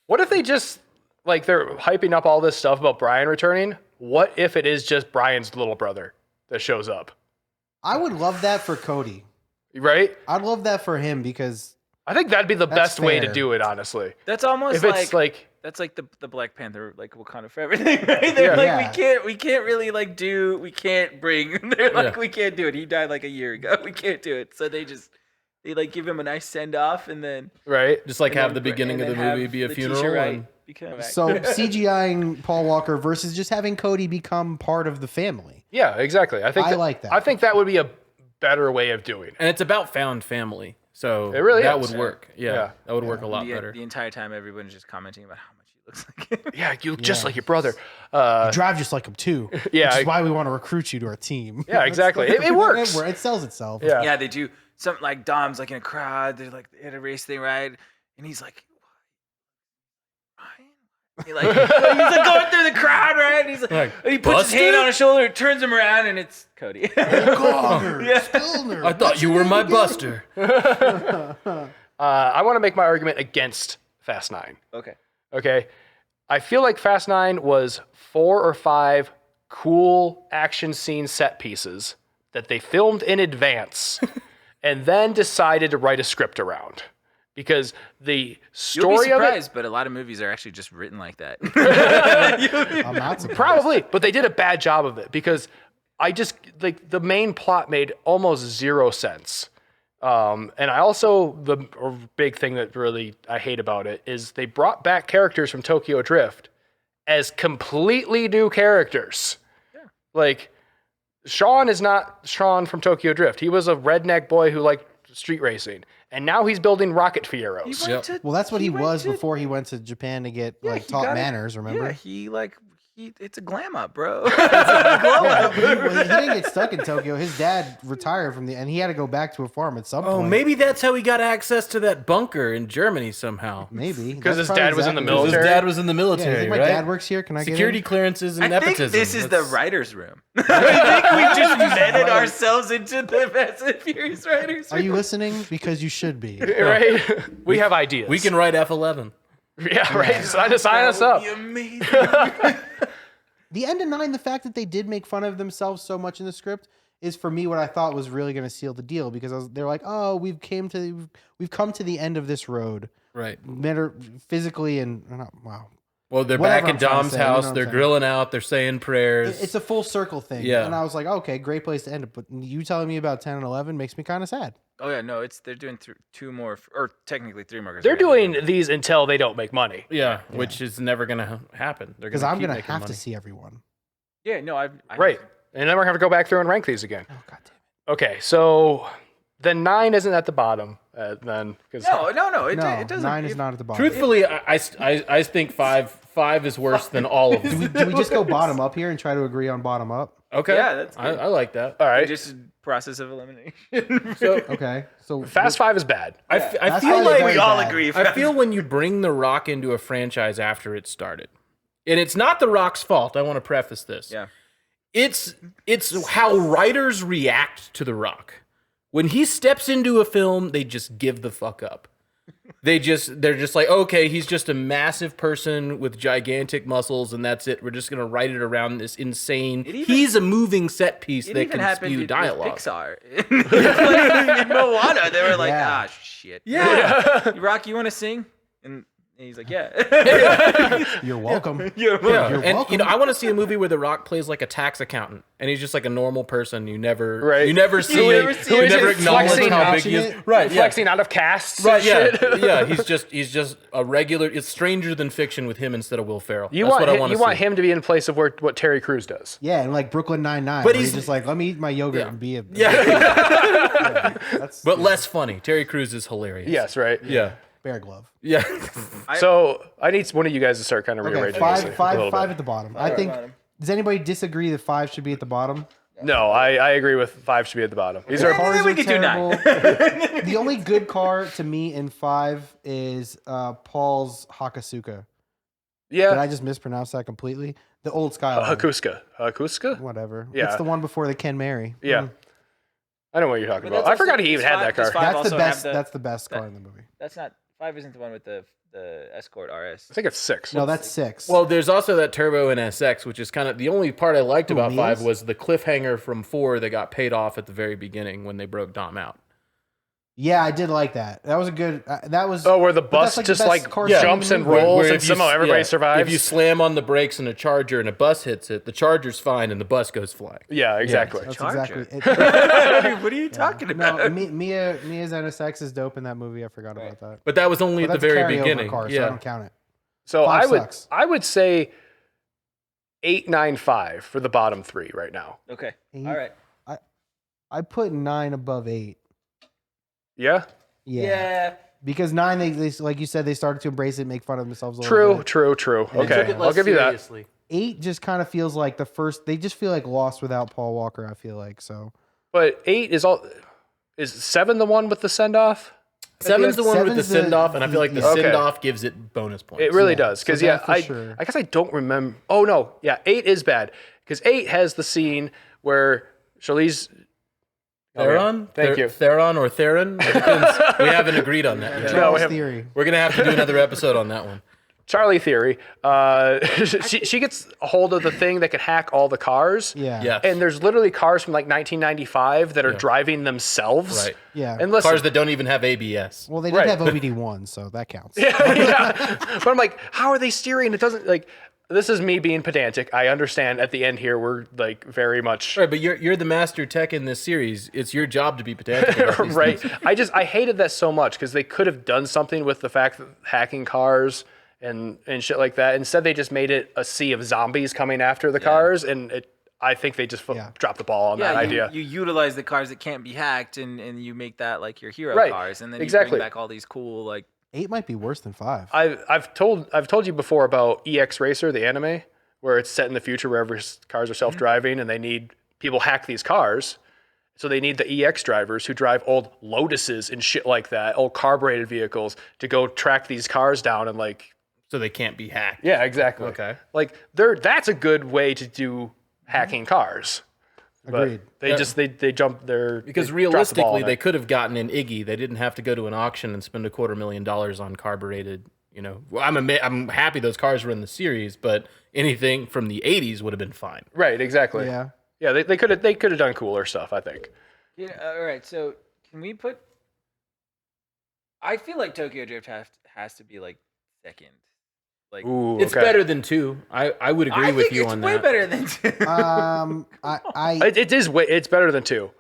S1: What if they just like they're hyping up all this stuff about Brian returning? What if it is just Brian's little brother that shows up?
S4: I would love that for Cody.
S1: Right?
S4: I'd love that for him because
S1: I think that'd be the
S4: That's
S1: best way to
S4: fair.
S1: do it, honestly.
S3: That's almost
S1: If it's like
S3: that's like the Black Panther, like Wakanda Forever thing, right? They're like,
S4: Yeah.
S3: we can't really like we can't bring. They're like,
S2: Yeah.
S3: we can't do it. He died like a year ago. We can't do it. So they like give him a nice send off, and then
S1: right?
S2: Just like
S3: and
S2: have
S3: then
S2: the beginning of
S3: and
S2: the
S3: then
S2: movie
S3: have
S2: be a
S3: Letitia
S2: funeral.
S3: Wright
S2: And,
S3: become back.
S4: so CGIing Paul Walker versus just having Cody become part of the family.
S1: Yeah, exactly. I think
S4: I like that.
S1: I think that would be a better way of doing it.
S2: and it's about found family. So
S1: It really
S2: that
S1: is.
S2: would work. Yeah,
S1: Yeah.
S2: that would work a lot
S3: the,
S2: better.
S3: the entire time, everyone's just commenting about how much he looks like him.
S1: Yeah, you look just like your brother.
S4: You drive just like him too.
S1: yeah,
S4: which
S1: I-
S4: is why we want to recruit you to our team.
S1: Yeah, exactly. It works.
S4: It sells itself.
S1: Yeah.
S3: Yeah, they do something like Dom's like in a crowd. They're like they had a race thing, right? And he's like, Ryan? He's like going through the crowd, right? And he's like,
S2: Like,
S3: and he puts his hand
S2: Buster?
S3: on his shoulder, turns him around, and it's Cody.
S4: Gallagher,
S3: Yeah.
S4: Spillner.
S2: I thought you were my Buster.
S1: I want to make my argument against Fast 9.
S3: Okay.
S1: Okay. I feel like Fast 9 was 4 or 5 cool action scene set pieces that they filmed in advance and then decided to write a script around. Because the
S3: You'll be
S1: story of it,
S3: surprised, but a lot of movies are actually just written like that.
S4: I'm not surprised.
S1: probably, but they did a bad job of it because I just, like, the main plot made almost 0 sense. And I also, the big thing that really I hate about it is they brought back characters from Tokyo Drift as completely new characters. Yeah. Like, Sean is not Sean from Tokyo Drift. He was a redneck boy who liked street racing. And now he's building rocket Fieros.
S2: Yep.
S4: Well, that's what he
S3: went
S4: was
S3: to-
S4: before he went to Japan to get
S3: Yeah,
S4: like
S3: he
S4: taught
S3: got it.
S4: manners. Remember?
S3: Yeah, it's a glam up, bro. It's a glow
S4: Yeah,
S3: up.
S4: he didn't get stuck in Tokyo. His dad retired and he had to go back to a farm at some
S2: Oh,
S4: point.
S2: maybe that's how he got access to that bunker in Germany somehow.
S4: Maybe
S1: 'Cause
S4: That's
S1: his dad
S4: probably
S1: was in the
S4: exactly-
S1: military.
S2: His dad was in the
S4: Yeah,
S2: military,
S4: you think my
S2: right?
S4: dad works here? Can I
S2: Security
S4: get
S2: clearances and
S3: I think
S2: nepotism.
S3: this is the
S2: That's-
S3: writer's room. I think we just vetted ourselves into the Fast and Furious writers
S4: in? Are you listening? Because you should be.
S1: Right? We have ideas.
S2: We can write F11.
S1: Yeah, right. Sign us up.
S3: Amazing.
S4: The end of 9, the fact that they did make fun of themselves so much in the script is for me what I thought was really going to seal the deal because they're like, oh, we've come to the end of this road,
S2: Right.
S4: physically and wow.
S2: Well, they're
S4: Whatever
S2: back
S4: I'm
S2: at
S4: trying to
S2: Dom's
S4: say, you know
S2: house.
S4: what I'm
S2: They're
S4: saying.
S2: grilling out. They're saying prayers.
S4: It's a full circle thing.
S2: Yeah.
S4: And I was like, okay, great place to end it. But you telling me about 10 and 11 makes me kind of sad.
S3: Oh yeah, no, they're doing two more, or technically three more. 'Cause
S1: They're
S3: gonna do
S1: doing these until they don't make money.
S2: Yeah, which is never gonna happen. They're
S4: Because
S2: gonna
S4: I'm
S2: keep
S4: gonna
S2: making
S4: have
S2: money.
S4: to see everyone.
S3: Yeah, no, I
S1: Right. And then we're going to have to go back through and rank these again.
S4: Oh god damn it.
S1: Okay, so then 9 isn't at the bottom. Then cause
S3: No, it
S4: No,
S3: doesn't.
S4: 9 is not at the bottom.
S2: Truthfully, I think five is worse than all of them.
S4: Do we just go bottom up here and try to agree on bottom up?
S2: Okay,
S3: Yeah, that's good.
S2: I like that.
S1: all right.
S3: Just process of elimination.
S2: So
S4: Okay, so
S1: Fast 5 is bad.
S2: I
S4: Fast
S2: feel
S4: Five is
S2: like
S4: very
S3: we all
S4: bad.
S3: agree.
S2: I feel when you bring The Rock into a franchise after it started, and it's not The Rock's fault. I want to preface this.
S3: Yeah.
S2: It's how writers react to The Rock. When he steps into a film, they just give the fuck up. They're just like, okay, he's just a massive person with gigantic muscles, and that's it. We're just gonna write it around this insane. He's a moving set piece
S3: It
S2: that
S3: even
S2: can
S3: happened
S2: spew
S3: with
S2: dialogue.
S3: Pixar. In Moana, they were like,
S4: Yeah.
S3: shit.
S2: Yeah.
S3: Rock, you want to sing? And he's like, yeah.
S4: you're welcome.
S2: Yeah,
S4: You're
S2: and
S4: welcome.
S2: I want to see a movie where The Rock plays like a tax accountant, and he's just like a normal person. You never
S1: Right.
S2: see
S3: You
S2: it.
S3: never see
S2: You
S3: it.
S2: never
S1: Who is
S2: acknowledge
S1: flexing
S2: how
S1: out
S2: big he is.
S4: it.
S2: Right, yeah.
S1: Flexing out of casts.
S2: Right,
S1: and
S2: yeah,
S1: shit.
S2: yeah. He's just a regular. It's Stranger Than Fiction with him instead of Will Ferrell.
S1: You
S2: That's
S1: want
S2: what I
S1: him,
S2: want
S1: you
S2: to
S1: want
S2: see.
S1: him to be in place of what Terry Crews does.
S4: Yeah, and like Brooklyn Nine-Nine.
S2: But
S4: Where he's
S2: he's-
S4: just like, let me eat my yogurt
S2: Yeah.
S4: and be a
S2: Yeah,
S4: That's
S2: but less funny. Terry Crews is hilarious.
S1: Yes, right.
S2: Yeah.
S4: Bear Glove.
S2: Yeah.
S1: So I need one of you guys to start kind of
S4: Okay,
S1: rearranging
S4: five,
S1: this a
S4: five,
S1: little
S4: five
S1: bit.
S4: at the bottom. I think.
S3: bottom.
S4: Does anybody disagree that 5 should be at the bottom?
S1: No, I agree with 5 should be at the bottom. These are
S4: Cars
S3: we
S4: are
S3: could do 9.
S4: terrible. The only good car to me in 5 is Paul's Hakasuka. Did
S1: yeah.
S4: I just mispronounce that completely? The old Skyline.
S1: Hakuska.
S4: Whatever.
S1: Yeah.
S4: It's the one before the Ken Mary.
S1: Yeah. I know what you're talking
S3: But
S1: about.
S3: that's
S1: I forgot
S3: also-
S1: he even had that
S3: does
S1: car.
S3: five
S4: That's the
S3: also
S4: best.
S3: have the-
S4: That's the best car in the movie.
S3: That's not 5. Isn't the one with the Escort RS?
S1: I think it's 6.
S4: No, that's 6.
S2: Well, there's also that Turbo and SX, which is kind of the only part I liked about
S4: Wheels?
S2: 5 was the cliffhanger from 4 that got paid off at the very beginning when they broke Dom out.
S4: yeah, I did like that. That was a good. That was.
S1: Oh, where the
S4: but
S1: bus
S4: that's like the
S1: just
S4: best
S1: like
S4: car scene in
S1: jumps
S4: the
S1: and
S4: movie.
S1: rolls
S2: Where
S1: and somehow everybody survives.
S2: If you slam on the brakes in a Charger and a bus hits it, the Charger's fine and the bus goes flying.
S1: yeah, exactly.
S4: That's
S3: Charger.
S4: exactly it.
S3: What are you talking about?
S4: No, Mia's NSX is dope in that movie. I forgot about that.
S2: But that was only
S4: But
S2: at the
S4: that's a
S2: very
S4: carryover
S2: beginning.
S4: car, so I
S2: Yeah.
S4: don't count it.
S1: So
S4: 5 sucks.
S1: I would say 8, 9, 5 for the bottom 3 right now.
S3: Okay.
S4: Eight.
S3: All right.
S4: I put 9 above 8.
S1: Yeah.
S4: Yeah. Because 9, they like you said, they started to embrace it, make fun of themselves a little bit.
S1: True. Okay, I'll give you that.
S4: 8 just kind of feels like the first. They just feel like lost without Paul Walker. I feel like so.
S1: But 8 is 7 the one with the send off?
S2: Seven's the one with the
S4: Seven's the-
S2: send off, and I feel like the
S4: yeah.
S1: Okay.
S2: send off gives it bonus points.
S1: It really
S4: Yeah,
S1: does. Because
S4: so
S1: yeah,
S4: that for
S1: I
S4: sure.
S1: guess I don't remember. Oh no, yeah, 8 is bad because 8 has the scene where Charlize.
S2: Theron?
S1: Thank you.
S2: Theron or Theron? It depends. We haven't agreed on that yet.
S1: No,
S4: Charles
S1: we have-
S4: Theory.
S2: We're going to have to do another episode on that one.
S1: Charlie Theory. She gets a hold of the thing that can hack all the cars.
S4: Yeah.
S2: Yeah.
S1: And there's literally cars from like 1995 that are driving themselves.
S2: Right.
S4: Yeah.
S1: And listen,
S2: Cars that don't even have ABS.
S4: Well, they did
S1: Right.
S4: have OBD1, so that counts.
S1: yeah. But I'm like, how are they steering? It doesn't like. This is me being pedantic. I understand. At the end here, we're like very much
S2: Right, but you're the master tech in this series. It's your job to be pedantic about these
S1: right.
S2: things.
S1: I hated that so much because they could have done something with the fact that hacking cars and shit like that. Instead, they just made it a sea of zombies coming after the cars, and I think they just
S4: Yeah.
S1: dropped the ball on that idea.
S3: You utilize the cars that can't be hacked, and you make that like your hero
S1: Right,
S3: cars, and then you
S1: exactly.
S3: bring back all these cool like.
S4: 8 might be worse than 5.
S1: I've told you before about EX Racer, the anime, where it's set in the future where cars are self-driving and they need people hack these cars. So they need the EX drivers who drive old Lotuses and shit like that, old carbureted vehicles, to go track these cars down and like.
S2: So they can't be hacked.
S1: Yeah, exactly.
S2: Okay.
S1: Like that's a good way to do hacking cars. But
S4: Agreed.
S1: they just they jump there
S2: Because realistically, they could have gotten an Iggy. They didn't have to go to an auction and spend $250,000 on carbureted. You know, well, I'm happy those cars were in the series, but anything from the '80s would have been fine.
S1: right, exactly.
S4: Yeah.
S1: Yeah, they could have done cooler stuff, I think.
S3: Yeah. All right. So can we put? I feel like Tokyo Drift has to be like second. Like
S1: Ooh,
S2: It's
S1: okay.
S2: better than 2. I would agree
S3: I
S2: with
S3: think
S2: you
S3: it's
S2: on
S3: way
S2: that.
S3: better than two.
S4: I
S1: It's better than 2.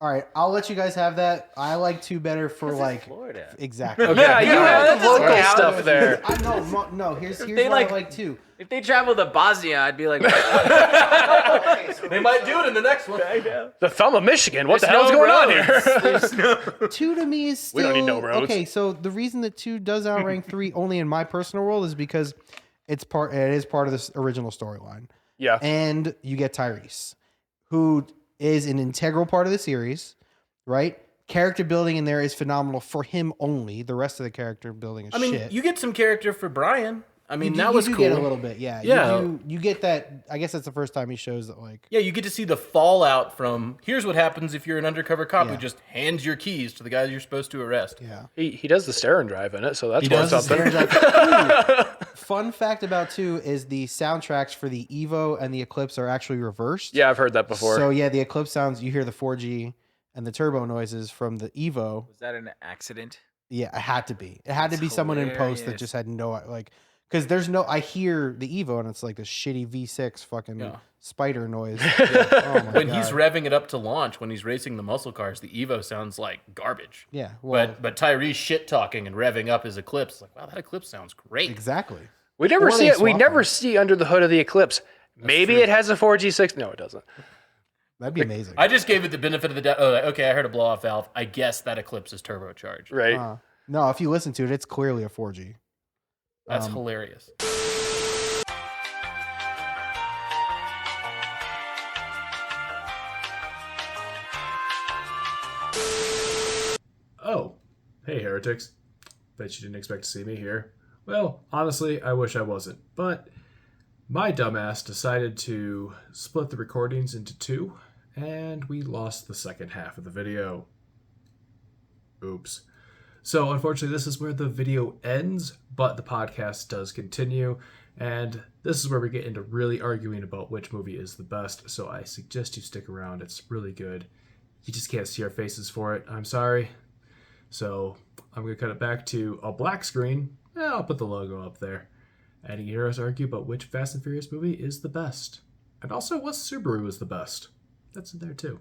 S4: All right, I'll let you guys have that. I like 2 better for like
S3: Florida.
S4: exactly.
S1: Yeah, you have the local
S3: count.
S1: stuff there.
S4: I no. Here's
S3: they
S4: why
S3: like-
S4: I like 2.
S3: If they travel to Bosnia, I'd be like,
S2: They might do it in the next one.
S1: The thumb of Michigan. What the
S3: There's
S1: hell's
S3: no
S1: going on
S3: roads.
S1: here?
S4: 2 to me is still
S1: We don't need no roads.
S4: okay. So the reason that 2 does outrank 3 only in my personal world is because it is part of this original storyline,
S1: Yeah.
S4: and you get Tyrese, who is an integral part of the series, right? Character building in there is phenomenal for him only. The rest of the character building is
S2: I mean,
S4: shit.
S2: you get some character for Brian. I mean, that
S4: you
S2: was
S4: do
S2: cool.
S4: get a little bit, yeah.
S2: Yeah.
S4: You get that. I guess that's the first time he shows that, like,
S2: Yeah, you get to see the fallout from here's what happens if you're an undercover cop who
S4: Yeah.
S2: just hands your keys to the guy you're supposed to arrest.
S4: yeah.
S1: He does the stare and drive in it, so that's
S2: He
S1: worth
S2: does the
S1: something.
S4: Ooh, fun fact about 2 is the soundtracks for the Evo and the Eclipse are actually reversed.
S1: Yeah, I've heard that before.
S4: So yeah, the Eclipse sounds, you hear the 4G and the turbo noises from the Evo.
S3: was that an accident?
S4: Yeah, it had to be. It had to
S3: That's
S4: be someone in post that
S3: hilarious.
S4: just had no, like, because there's no. I hear the Evo and it's like this shitty V6 fucking
S2: Yeah.
S4: spider noise. Oh my
S2: When
S4: God.
S2: he's revving it up to launch, when he's racing the muscle cars, the Evo sounds like garbage.
S4: yeah, well,
S2: But Tyrese shit talking and revving up his Eclipse, like, wow, that Eclipse sounds great.
S4: exactly.
S1: we never
S4: Or
S1: see
S4: they
S1: it. We
S4: swap
S1: never
S4: them.
S1: see under the hood of the Eclipse. Maybe
S2: true.
S1: it has a 4G6. No, it doesn't.
S4: That'd be amazing.
S2: I just gave it the benefit of the doubt. Oh, okay, I heard a blow off valve. I guess that Eclipse is turbocharged.
S1: Right.
S4: No, if you listen to it, it's clearly a 4G.
S2: That's hilarious.
S5: Oh, hey heretics. Bet you didn't expect to see me here. Well, honestly, I wish I wasn't, but my dumbass decided to split the recordings into 2, and we lost the second half of the video. Oops. So, unfortunately, this is where the video ends, but the podcast does continue, and this is where we get into really arguing about which movie is the best, so I suggest you stick around. It's really good. You just can't see our faces for it. I'm sorry. So I'm going to cut it back to a black screen. I'll put the logo up there. And you hear us argue about which Fast and Furious movie is the best. And also what Subaru is the best. That's in there too.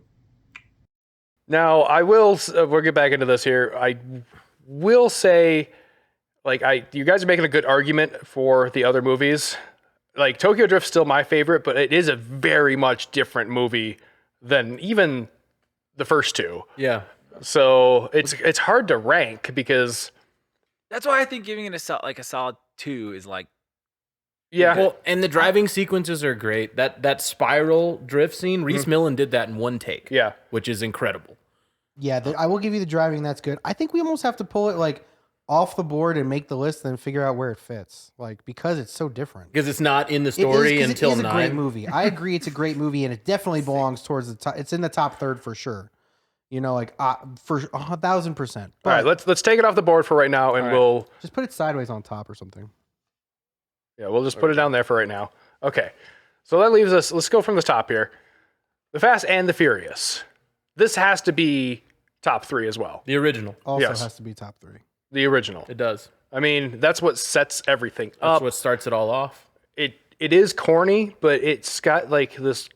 S1: Now, I will. We'll get back into this here. I will say, like, you guys are making a good argument for the other movies. Like, Tokyo Drift's still my favorite, but it is a very much different movie than even the first 2.
S2: Yeah.
S1: So it's hard to rank because
S3: That's why I think giving it a solid 2 is like,
S1: yeah,
S2: Well, and the driving sequences are great. That spiral drift scene, Reese Millen did that in one take.
S1: yeah.
S2: Which is incredible.
S4: Yeah, I will give you the driving. That's good. I think we almost have to pull it like off the board and make the list, and then figure out where it fits. Like, because it's so different.
S2: Because it's not in the
S4: It is,
S2: story
S4: 'cause
S2: until
S4: it is a great
S2: 9.
S4: movie. I agree, it's a great movie, and it definitely belongs towards the top. It's in the top third for sure. You know, like for 1,000%. But
S1: All right, let's take it off the board for right now, and
S2: All right.
S1: we'll
S4: just put it sideways on top or something.
S1: we'll just put it down there for right now. Okay, so that leaves us. Let's go from the top here. The Fast and the Furious. This has to be top 3 as well.
S2: The original.
S4: Also
S1: Yes.
S4: has to be top 3.
S1: The original.
S2: It does.
S1: I mean, that's what sets everything
S2: That's
S1: up.
S2: what starts it all off.
S1: It is corny, but it's got like this.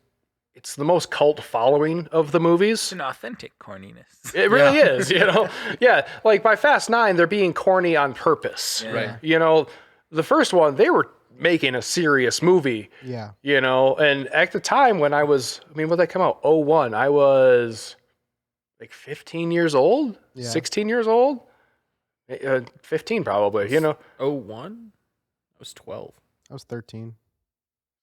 S1: It's the most cult following of the movies.
S3: it's an authentic corniness.
S1: It really is, you know? Yeah, like by Fast 9, they're being corny on purpose.
S2: Right.
S1: You know, the first one, they were making a serious movie,
S4: Yeah.
S1: you know? And at the time when when did they come out? 01. I was like 15 years old,
S4: Yeah.
S1: 16 years old, 15 probably, you know?
S2: 01? I was 12.
S4: I was 13.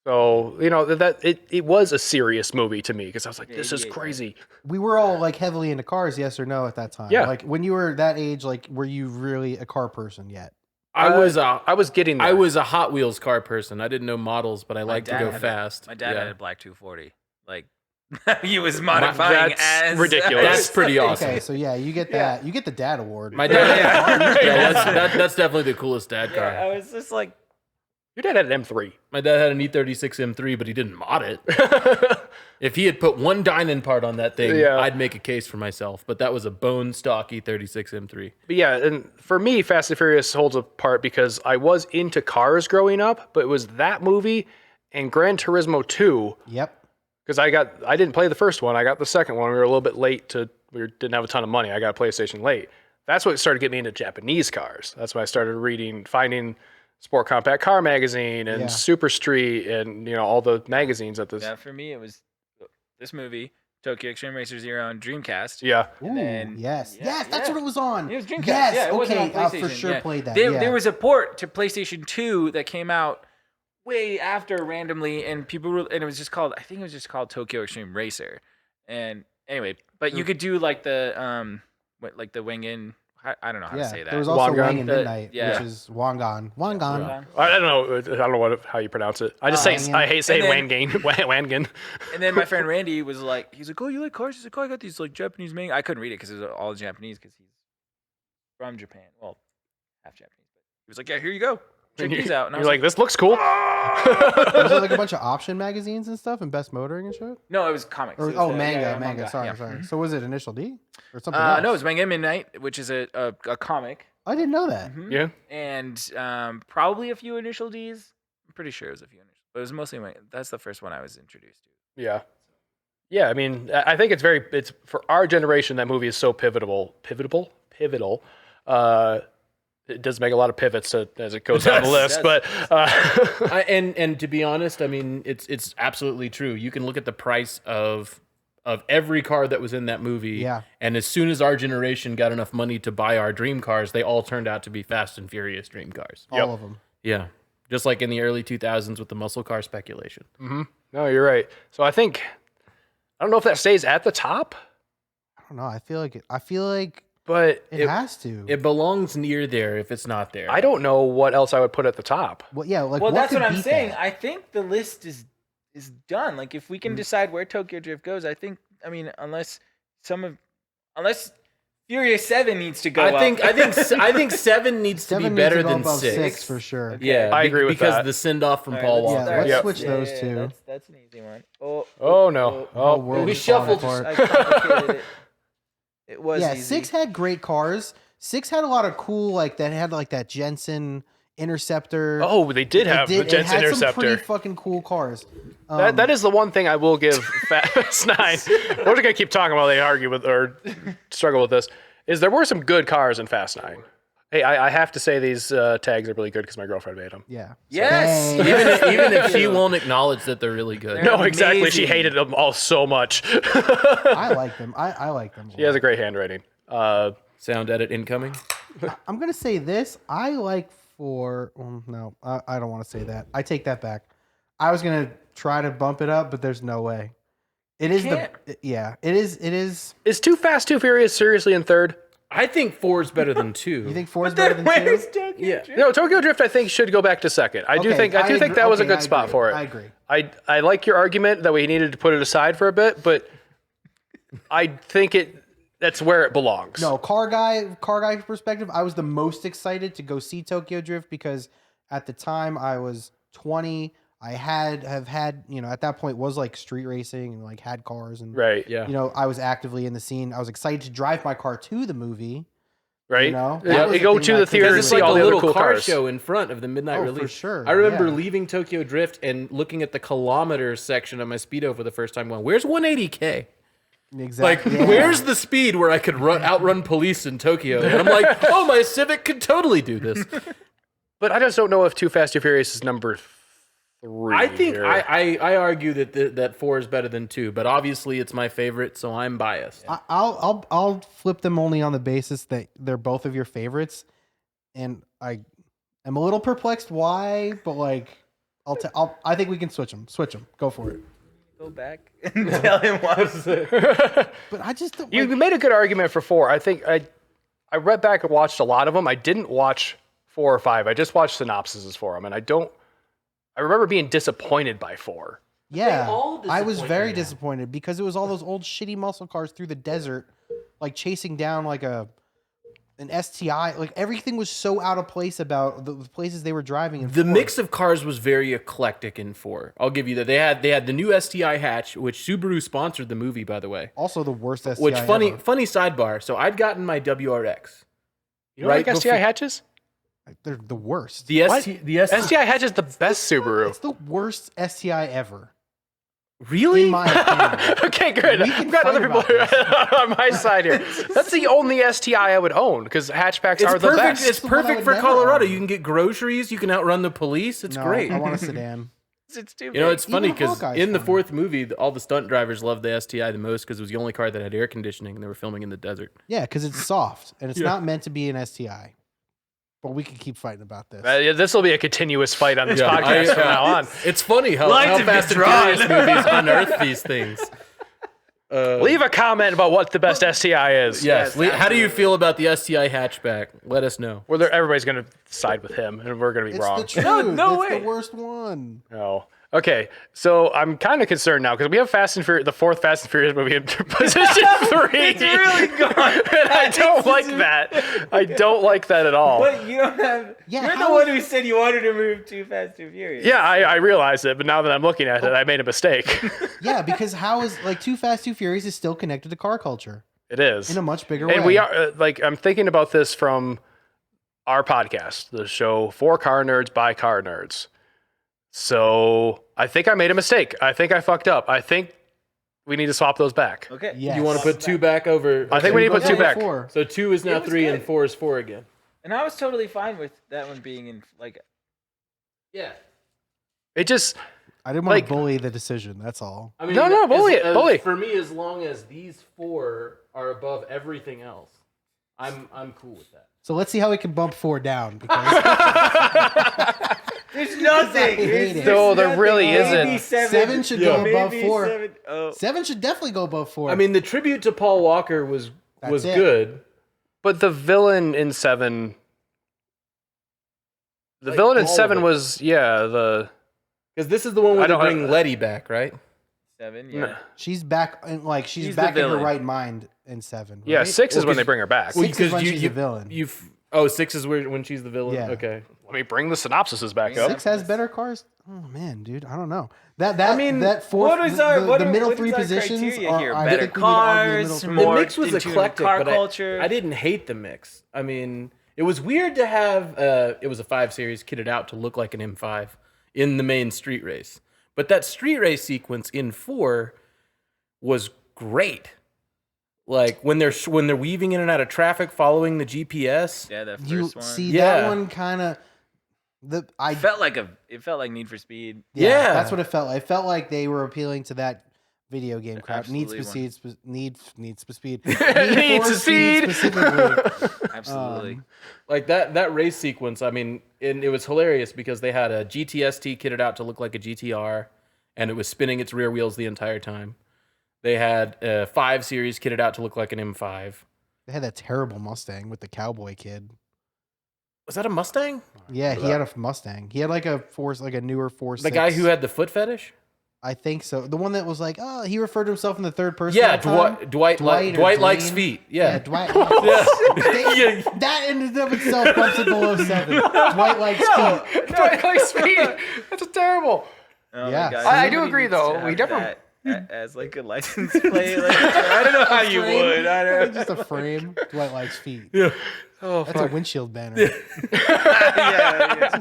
S1: So, you know, it was a serious movie to me because I was like,
S3: Yeah,
S1: this is
S3: 88,
S1: crazy.
S4: We were all like heavily into cars, yes or no, at that time.
S1: Yeah.
S4: Like when you were that age, like were you really a car person yet?
S2: I was
S1: getting there.
S2: I was a Hot Wheels car person. I didn't know models, but I liked to
S3: dad
S2: go
S3: had
S2: fast.
S3: My dad
S2: Yeah.
S3: had a black 240. Like, he was modifying
S1: that's
S3: as
S1: ridiculous.
S2: That's pretty awesome.
S4: Okay, so yeah, you get that. You get the dad award.
S2: My dad, that's definitely the coolest dad car.
S3: I was just like,
S1: Your dad had an M3.
S2: My dad had an E36 M3, but he didn't mod it. If he had put one Dynan part on that thing,
S1: Yeah.
S2: I'd make a case for myself. But that was a bone stock E36 M3.
S1: But yeah, and for me, Fast and Furious holds apart because I was into cars growing up, but it was that movie and Gran Turismo 2
S4: Yep.
S1: because I didn't play the first one. I got the second one. We were a little bit late didn't have a ton of money. I got a PlayStation late. That's what started getting me into Japanese cars. That's when I started finding Sport Compact Car Magazine and
S4: Yeah.
S1: Super Street and all the magazines at this.
S3: Yeah, for me it was this movie, Tokyo Extreme Racer Zero on Dreamcast.
S1: Yeah.
S4: Ooh,
S3: then-
S4: yes,
S3: yeah,
S4: yes, that's
S3: yeah.
S4: what it was on.
S3: It was Dreamcast.
S4: Yes,
S3: Yeah, it wasn't
S4: okay,
S3: on
S4: I for
S3: PlayStation.
S4: sure
S3: Yeah.
S4: played that.
S3: There was a port to PlayStation 2 that came out way after randomly, and and it was just called, I think it was just called Tokyo Extreme Racer. And anyway, but you could do like the like the wing in. I don't know how to say that.
S4: There was also
S1: Wangan.
S4: Wang in Midnight,
S3: Yeah.
S4: which is Wangan. Wangan.
S3: Yeah.
S1: I don't know how you pronounce it. I just I hate saying Wangan.
S3: And then my friend Randy was like, he's like, oh, you like cars? He's like, oh, I got these like Japanese I couldn't read it because it was all Japanese because he's from Japan. Well, half Japanese. But he was like, yeah, here you go. Check these out. And I
S1: You're
S3: was
S1: like, this looks cool.
S4: Was it like a bunch of option magazines and stuff and Best Motoring and shit?
S3: no, it was comics.
S4: Or,
S3: It was
S4: manga. Sorry,
S3: yeah.
S4: sorry. So was it Initial D or something else?
S3: No, it was Manga Midnight, which is a comic.
S4: I didn't know that.
S1: Yeah.
S3: And probably a few Initial Ds. I'm pretty sure it was a few initial. But it was mostly that's the first one I was introduced to.
S1: Yeah. Yeah, I mean, I think it's for our generation, that movie is so pivotal. It does make a lot of pivots as it goes down the list, but
S2: And to be honest, I mean, it's absolutely true. You can look at the price of every car that was in that movie,
S4: Yeah.
S2: and as soon as our generation got enough money to buy our dream cars, they all turned out to be Fast and Furious dream cars.
S4: All of them.
S2: Yeah, just like in the early 2000s with the muscle car speculation.
S1: no, you're right. So I don't know if that stays at the top,
S4: I don't know. I feel like
S1: but
S4: it has to.
S2: It belongs near there if it's not there.
S1: I don't know what else I would put at the top.
S4: Well, yeah, like
S3: Well,
S4: what
S3: that's
S4: could
S3: what I'm
S4: beat
S3: saying.
S4: that?
S3: I think the list is done. Like, if we can decide where Tokyo Drift goes, I mean, unless Furious 7 needs to go
S2: I think
S3: up.
S2: 7 needs to
S4: Seven
S2: be
S4: needs
S2: better
S4: to go
S2: than
S4: above
S2: 6.
S4: for sure.
S2: Yeah,
S1: I agree with
S2: because
S1: that.
S2: the send off from
S3: All right,
S2: Paul
S3: let's
S2: Walker.
S3: start.
S4: let's switch those
S3: Yeah,
S4: two.
S3: That's an easy one.
S1: Oh no.
S4: Whole
S1: Oh,
S4: world
S2: we
S4: is falling
S2: shuffled.
S4: apart.
S3: I complicated it. It was
S4: Yeah,
S3: easy.
S4: 6 had great cars. 6 had a lot of cool, like that had like that Jensen Interceptor.
S1: oh, they did have the
S4: it
S1: Jensen
S4: had some
S1: Interceptor.
S4: pretty fucking cool cars.
S1: That is the one thing I will give Fast 9. We're just gonna keep talking while they argue with or struggle with this. Is there were some good cars in Fast 9. Hey, I have to say these tags are really good because my girlfriend made them.
S4: Yeah.
S3: Yes.
S4: Bang.
S2: Even if she won't acknowledge that they're really good.
S3: They're
S1: No, exactly. She
S3: amazing.
S1: hated them all so much.
S4: I like them. I like them.
S1: She has a great handwriting.
S2: Sound edit incoming.
S4: I'm gonna say this. I like no, I don't want to say that. I take that back. I was gonna try to bump it up, but there's no way. It is yeah. It is.
S1: Is Too Fast, Too Furious seriously in third?
S2: I think 4 is better than 2.
S4: You think 4 is better than 2?
S3: Where's Tokyo
S2: Yeah.
S3: Drift?
S1: No, Tokyo Drift I think should go back to second. I do
S4: Okay,
S1: think that
S4: agree.
S1: was a
S4: Okay,
S1: good
S4: I
S1: spot
S4: agree.
S1: for it.
S4: I agree.
S1: I like your argument that we needed to put it aside for a bit, but I think that's where it belongs.
S4: No, car guy perspective, I was the most excited to go see Tokyo Drift because at the time I was 20. I have had, at that point was like street racing and like had cars and
S1: Right.
S2: Yeah.
S4: I was actively in the scene. I was excited to drive my car to the movie.
S1: Right.
S4: That
S1: Yeah,
S4: was
S1: you
S4: the
S1: go
S4: thing
S1: to
S4: that
S1: the theater
S2: Because
S1: to
S2: it's
S1: see
S2: like
S1: all
S2: a
S1: the other
S2: little
S1: cool
S2: car
S1: cars.
S2: show in front of the midnight
S4: Oh,
S2: release.
S4: for sure,
S2: I remember
S4: yeah.
S2: leaving Tokyo Drift and looking at the kilometers section of my Speedo for the first time going, where's 180K? Like,
S4: Exactly. Yeah.
S2: where's the speed where I could outrun police in Tokyo? And I'm like, oh, my Civic could totally do this.
S1: But I just don't know if Too Fast, Too Furious is number 3.
S2: I think
S1: here.
S2: I argue that 4 is better than 2, but obviously it's my favorite, so I'm biased.
S4: I'll flip them only on the basis that they're both of your favorites, and I am a little perplexed why, but like I think we can switch them. Go for it.
S3: Go back and tell him what.
S4: But I just don't.
S1: You made a good argument for 4. I think I read back and watched a lot of them. I didn't watch 4 or 5. I just watched synopsises for them, and I remember being disappointed by 4.
S4: Yeah,
S2: all
S4: I was
S2: disappoint
S4: very
S2: me now.
S4: disappointed because it was all those old shitty muscle cars through the desert, like chasing down like an STI. Like everything was so out of place about the places they were driving. In
S2: The
S4: 4.
S2: mix of cars was very eclectic in 4. I'll give you that. They had the new STI hatch, which Subaru sponsored the movie, by the way.
S4: Also the worst STI.
S2: Which funny
S4: ever.
S2: sidebar. So I'd gotten my WRX.
S1: You know
S2: Right
S1: like STI
S2: before-
S1: hatches?
S4: They're the worst.
S2: The
S1: What?
S2: STI
S1: STI hatch is the best Subaru.
S4: It's the worst STI ever.
S2: Really?
S4: In my opinion.
S1: Okay, good.
S4: We can
S1: I've got other
S4: fight
S1: people
S4: about
S1: on my side here. That's the only STI I would own because hatchbacks
S2: It's
S1: are the
S2: perfect.
S1: best.
S2: It's
S4: the one I
S2: perfect
S4: would
S2: for
S4: never
S2: Colorado.
S4: own.
S2: You can get groceries. You can outrun the police. It's
S4: No,
S2: great.
S4: I want a sedan.
S3: It's too
S2: You know,
S3: big.
S2: it's funny
S4: Even
S2: because
S4: Hawkeye's
S2: in the
S4: fun.
S2: fourth movie, all the stunt drivers loved the STI the most because it was the only car that had air conditioning and they were filming in the desert.
S4: Yeah, because it's soft and it's
S2: Yeah.
S4: not meant to be an STI. But we can keep fighting about this.
S1: This will be a continuous fight on this
S2: Yeah,
S1: podcast from now on.
S2: It's funny how,
S3: Lines
S2: how
S3: have been
S2: Fast and
S3: drawn.
S2: Furious movies unearth these things.
S1: Leave a comment about what the best STI is.
S2: Yes.
S3: Yes,
S2: How do you
S3: absolutely.
S2: feel about the STI hatchback? Let us know.
S1: Where everybody's going to side with him, and we're going to be
S4: It's
S1: wrong.
S4: the truth.
S3: no
S4: it's
S3: way.
S4: the worst one.
S1: No. Okay, so I'm kind of concerned now because we have the fourth Fast and Furious movie in position 3.
S3: It's really gone.
S1: And I don't like that. I don't like that at all.
S3: But you don't have.
S4: Yeah,
S3: you're the
S4: how
S3: one
S4: is-
S3: who said you wanted to move Too Fast, Too Furious.
S1: Yeah, I realize it, but now that I'm looking at it, I made a mistake.
S4: Yeah, because how is like Too Fast, Too Furious is still connected to car culture
S1: It is.
S4: in a much bigger way.
S1: And we are I'm thinking about this from our podcast, the show For Car Nerds by Car Nerds. So I think I made a mistake. I think I fucked up. I think we need to swap those back.
S3: Okay.
S4: Yes.
S2: You want to put 2 back over?
S1: I think we need to put 2 back.
S4: Four.
S2: So 2 is now
S3: It was
S2: 3 and
S3: good.
S2: 4 is 4 again.
S3: And I was totally fine with that one being in like.
S2: Yeah.
S1: It just
S4: I didn't want
S1: like-
S4: to bully the decision. That's all.
S2: I mean,
S1: No, bully it, bully.
S2: For me, as long as these 4 are above everything else, I'm cool with that.
S4: So let's see how we can bump 4 down. Because
S3: There's nothing.
S4: hate it.
S1: No, there really
S3: Maybe
S1: isn't.
S4: 7 should go
S2: Yeah.
S4: above
S3: Maybe
S4: 4.
S3: 7. Oh.
S4: 7 should definitely go above 4.
S2: I mean, the tribute to Paul Walker was
S4: That's it.
S2: good.
S1: But the villain in 7
S2: Like,
S1: villain in
S2: all of
S1: 7
S2: it.
S1: was the
S2: Because this is the one where
S1: I
S2: they
S1: don't-
S2: bring Letty back, right?
S3: 7, yeah.
S1: No.
S4: she's back in she's
S3: She's the
S4: back in her
S3: villain.
S4: right mind in 7.
S1: yeah,
S4: right?
S1: 6 is
S2: Well,
S1: when they
S2: 'cause-
S1: bring her back.
S4: Well, 6 is when she's the villain.
S2: 6 is when she's the villain.
S4: Yeah.
S2: Okay.
S1: Let me bring the synopsises back
S3: Bring
S1: up.
S4: 6 has better cars. Oh man, dude, I don't know. That
S2: I mean,
S4: that fourth
S3: What is our
S4: the middle
S3: what
S4: 3
S3: is our
S4: positions
S3: criteria
S4: are
S3: here?
S4: I
S3: Better
S4: think we need to argue the middle
S3: cars,
S4: three.
S2: The
S3: more
S2: mix was
S3: in tune with
S2: eclectic,
S3: car
S2: but
S3: culture.
S2: I didn't hate the mix. I mean, it was weird to have it was a 5 Series kitted out to look like an M5 in the main street race. But that street race sequence in 4 was great. Like when they're weaving in and out of traffic following the GPS.
S3: Yeah, that
S4: You
S3: first one.
S4: see
S2: Yeah.
S4: that one kind of I
S3: It felt like Need for Speed.
S2: Yeah.
S4: that's what it felt like. It felt like they were appealing to that video game crowd. Need for
S3: Absolutely
S4: Speed, Need for Speed,
S1: Need
S4: for
S1: for Speed.
S4: specifically.
S3: Absolutely.
S2: Like that race sequence, I mean, and it was hilarious because they had a GTST kitted out to look like a GTR, and it was spinning its rear wheels the entire time. They had a 5 Series kitted out to look like an M5.
S4: They had that terrible Mustang with the cowboy kid.
S2: Was that a Mustang?
S4: Yeah, he had a Mustang. He had like a newer 4.6.
S2: The guy who had the foot fetish?
S4: I think so. The one that was like, oh, he referred to himself in the third person.
S2: Yeah,
S4: all the time.
S2: Dwight
S4: or
S2: likes
S4: Dwayne.
S2: feet.
S4: Yeah,
S2: Yeah.
S4: Dwight.
S2: Yeah.
S4: That in and of itself bumps it below 7. Dwight likes feet.
S1: Dwight likes speed. That's terrible.
S3: Oh
S4: Yeah.
S3: my God.
S1: I do
S3: somebody
S1: agree,
S3: needs
S1: though.
S3: to
S1: We
S3: have
S1: never-
S3: that as like a license plate. Like, I don't know how you would. I don't
S4: Just a frame. Dwight likes feet.
S2: Yeah.
S1: Oh,
S4: That's a windshield banner.
S3: yeah.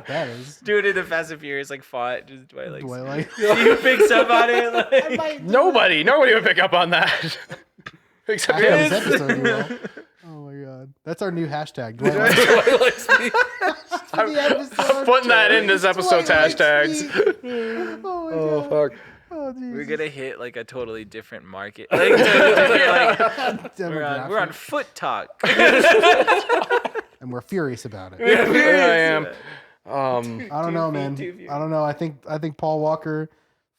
S4: That is.
S3: Do it in the Fast and Furious like font. Just Dwight like.
S4: Dwight likes.
S3: See who picks up on it. Like,
S1: Nobody would pick up on that. Except
S4: After
S1: him.
S4: this episode, you will. Oh my god, that's our new hashtag. Dwight likes
S2: Dwight likes feet.
S4: the episode.
S1: I'm putting that in this episode's
S4: Dwight likes
S1: hashtags.
S4: feet. Oh my
S1: Oh,
S4: god.
S1: fuck.
S4: Oh,
S3: we're
S4: Jesus.
S3: gonna hit like a totally different market. Like, like
S4: Demographic.
S3: we're on Foot Talk.
S4: And we're furious about it.
S1: Here I am.
S4: I don't know, man. I don't know. I think Paul Walker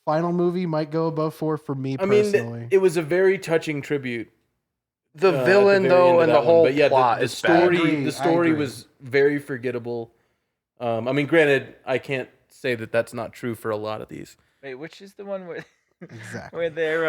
S4: final movie might go above 4 for me
S2: I mean,
S4: personally.
S2: it was a very touching tribute.
S1: The
S2: at the
S1: villain,
S2: very
S1: though,
S2: end of
S1: and
S2: that
S1: the whole
S2: one. But yeah,
S1: plot
S2: the
S1: is bad.
S2: story.
S4: I agree,
S2: The story
S4: I agree.
S2: was very forgettable. I mean, granted, I can't say that that's not true for a lot of these.
S3: Wait, which is the one where
S4: Exactly.
S3: where they're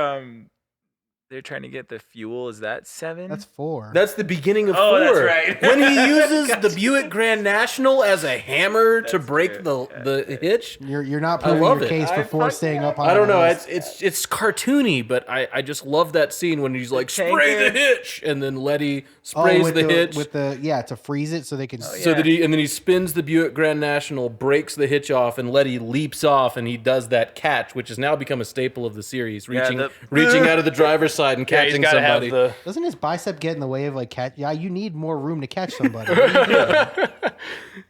S3: they're trying to get the fuel. Is that 7?
S4: That's 4.
S2: That's the beginning of 4.
S3: Oh, that's right.
S2: When he uses the Buick Grand National as a hammer to
S3: That's
S2: break
S3: true.
S2: the hitch.
S4: You're not
S2: I
S4: proving
S2: love
S4: your
S2: it.
S4: case for
S3: I
S4: 4
S3: fucking
S4: staying up on
S2: I don't
S4: the
S2: know.
S4: list.
S2: It's cartoony, but I just love that scene when he's like spray the
S3: tanker.
S2: hitch, and then Letty sprays
S4: with
S2: the hitch
S4: with the to freeze it so they can.
S2: so that
S3: Yeah.
S2: and then he spins the Buick Grand National, breaks the hitch off, and Letty leaps off, and he does that catch, which has now become a staple of the series, reaching reaching out of the driver's side and
S1: Yeah, he's
S2: catching
S1: got to
S2: somebody.
S1: have the.
S4: Doesn't his bicep get in the way of like catch? Yeah, you need more room to catch somebody. What are you doing?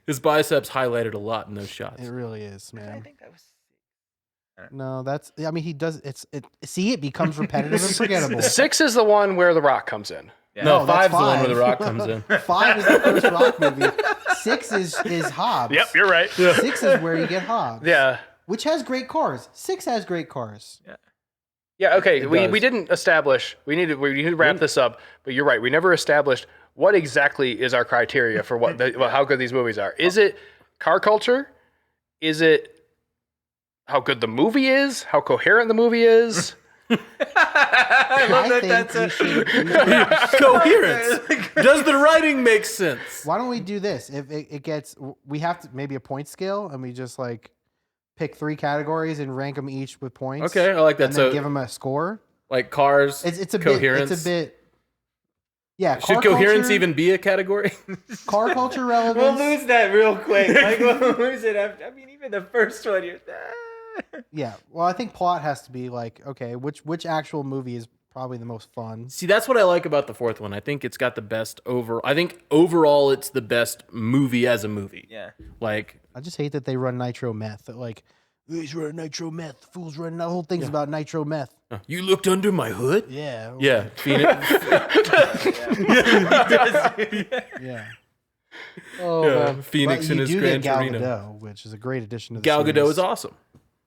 S2: His biceps highlighted a lot in those shots.
S4: It really is,
S3: I
S4: man.
S3: think that was.
S4: No, that's. I mean, he does. See, it becomes repetitive and forgettable.
S1: 6 is the one where The Rock comes in.
S3: Yeah.
S2: No,
S4: No, that's
S2: 5's the one where the
S4: 5.
S2: Rock comes in.
S4: 5 is the first Rock movie. 6 is Hobbs.
S1: Yep, you're right.
S4: 6 is where you get Hobbs.
S1: Yeah.
S4: Which has great cars. 6 has great cars.
S1: Yeah, okay.
S2: It
S1: We
S2: does.
S1: didn't establish. We need to wrap this up. But you're right. We never established what exactly is our criteria for how good these movies are. Is it car culture? Is it how good the movie is? How coherent the movie is?
S3: I love that. That's
S4: we
S3: a.
S4: should.
S2: Coherence. Does the writing make sense?
S4: Why don't we do this? If it gets, we have to maybe a point scale, and we just like pick 3 categories and rank them each with points.
S2: Okay, I like that.
S4: And then
S2: So,
S4: give them a score.
S2: like cars,
S4: It's a
S2: coherence.
S4: bit. It's a bit. Yeah.
S2: Should
S4: car
S2: coherence
S4: culture,
S2: even be a category?
S4: car culture relevance?
S3: We'll lose that real quick. Like we'll lose it. I mean, even the first one, you're.
S4: Yeah. Well, I think plot has to be like, okay, which actual movie is probably the most fun?
S2: See, that's what I like about the 4th one. I think it's got the best I think overall it's the best movie as a movie.
S3: Yeah.
S2: Like,
S4: I just hate that they run nitro meth. That like, he's running nitro meth. The fool's running. The whole thing's about nitro meth.
S2: you looked under my hood?
S4: Yeah.
S2: Yeah. Phoenix.
S4: Yeah. Oh,
S2: Yeah,
S4: man.
S2: Phoenix
S4: But
S2: in
S4: you
S2: his
S4: do
S2: Gran
S4: get Gal
S2: Torino.
S4: Gadot, which is a great addition to the
S2: Gal Gadot
S4: series.
S2: is awesome.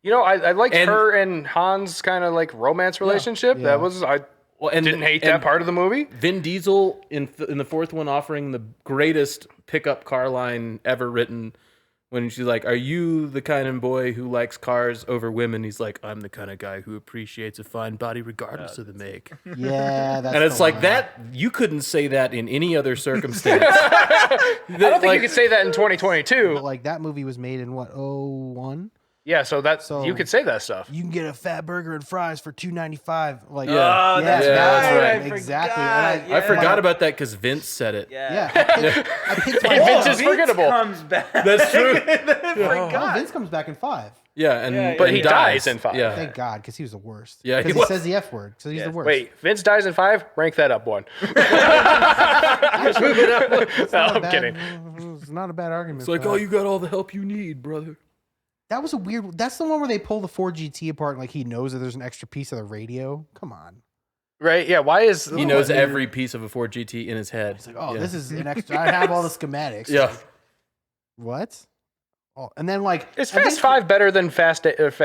S1: You know, I liked
S2: And-
S1: her and Han's kind of like romance relationship.
S4: Yeah.
S1: That was I
S2: Well, and
S1: didn't hate that part of the movie.
S2: Vin Diesel in the 4th one offering the greatest pickup car line ever written. When she's like, "Are you the kind of boy who likes cars over women?" He's like, "I'm the kind of guy who appreciates a fine body regardless of the make."
S4: Yeah, that's
S2: And it's
S4: the
S2: like
S4: line.
S2: that. You couldn't say that in any other circumstance.
S1: I don't think you could say that in 2022.
S4: But like that movie was made in what, 01?
S1: Yeah, so that's
S4: So-
S1: you could say that stuff.
S4: You can get a fat burger and fries for $2.95. Like,
S2: Yeah.
S3: Oh, that's
S2: Yeah,
S3: right.
S2: that's right.
S3: I
S4: Exactly.
S3: forgot.
S4: And
S2: I forgot about that because Vince said it.
S3: Yeah.
S4: yeah, I picked my
S1: Vince is
S3: Vince
S1: forgettable.
S3: comes back.
S2: That's true.
S3: I forgot.
S4: Vince comes back in 5.
S2: Yeah, and
S3: Yeah,
S1: But
S2: and
S1: he dies in 5.
S2: Yeah,
S4: Thank God, because he was the worst.
S2: Yeah, he
S4: because he,
S2: was.
S4: says the F word. So he's the worst.
S1: Wait, Vince dies in 5? Rank that up one.
S4: It's
S1: No,
S4: not a
S1: I'm
S4: bad-
S1: kidding.
S4: It's not a bad argument.
S2: it's like,
S4: for
S2: oh,
S4: that.
S2: you got all the help you need, brother.
S4: That was a weird. That's the one where they pull the Ford GT apart and like he knows that there's an extra piece of the radio. Come on.
S1: Right? Yeah, why is
S2: He knows every piece of a Ford GT in his head.
S4: It's like, oh,
S2: Yeah.
S4: this is an extra. I have all the schematics.
S2: Yeah.
S4: What? Oh, and then like
S1: Is
S4: I
S1: Fast
S4: think
S1: 5 better than Fate of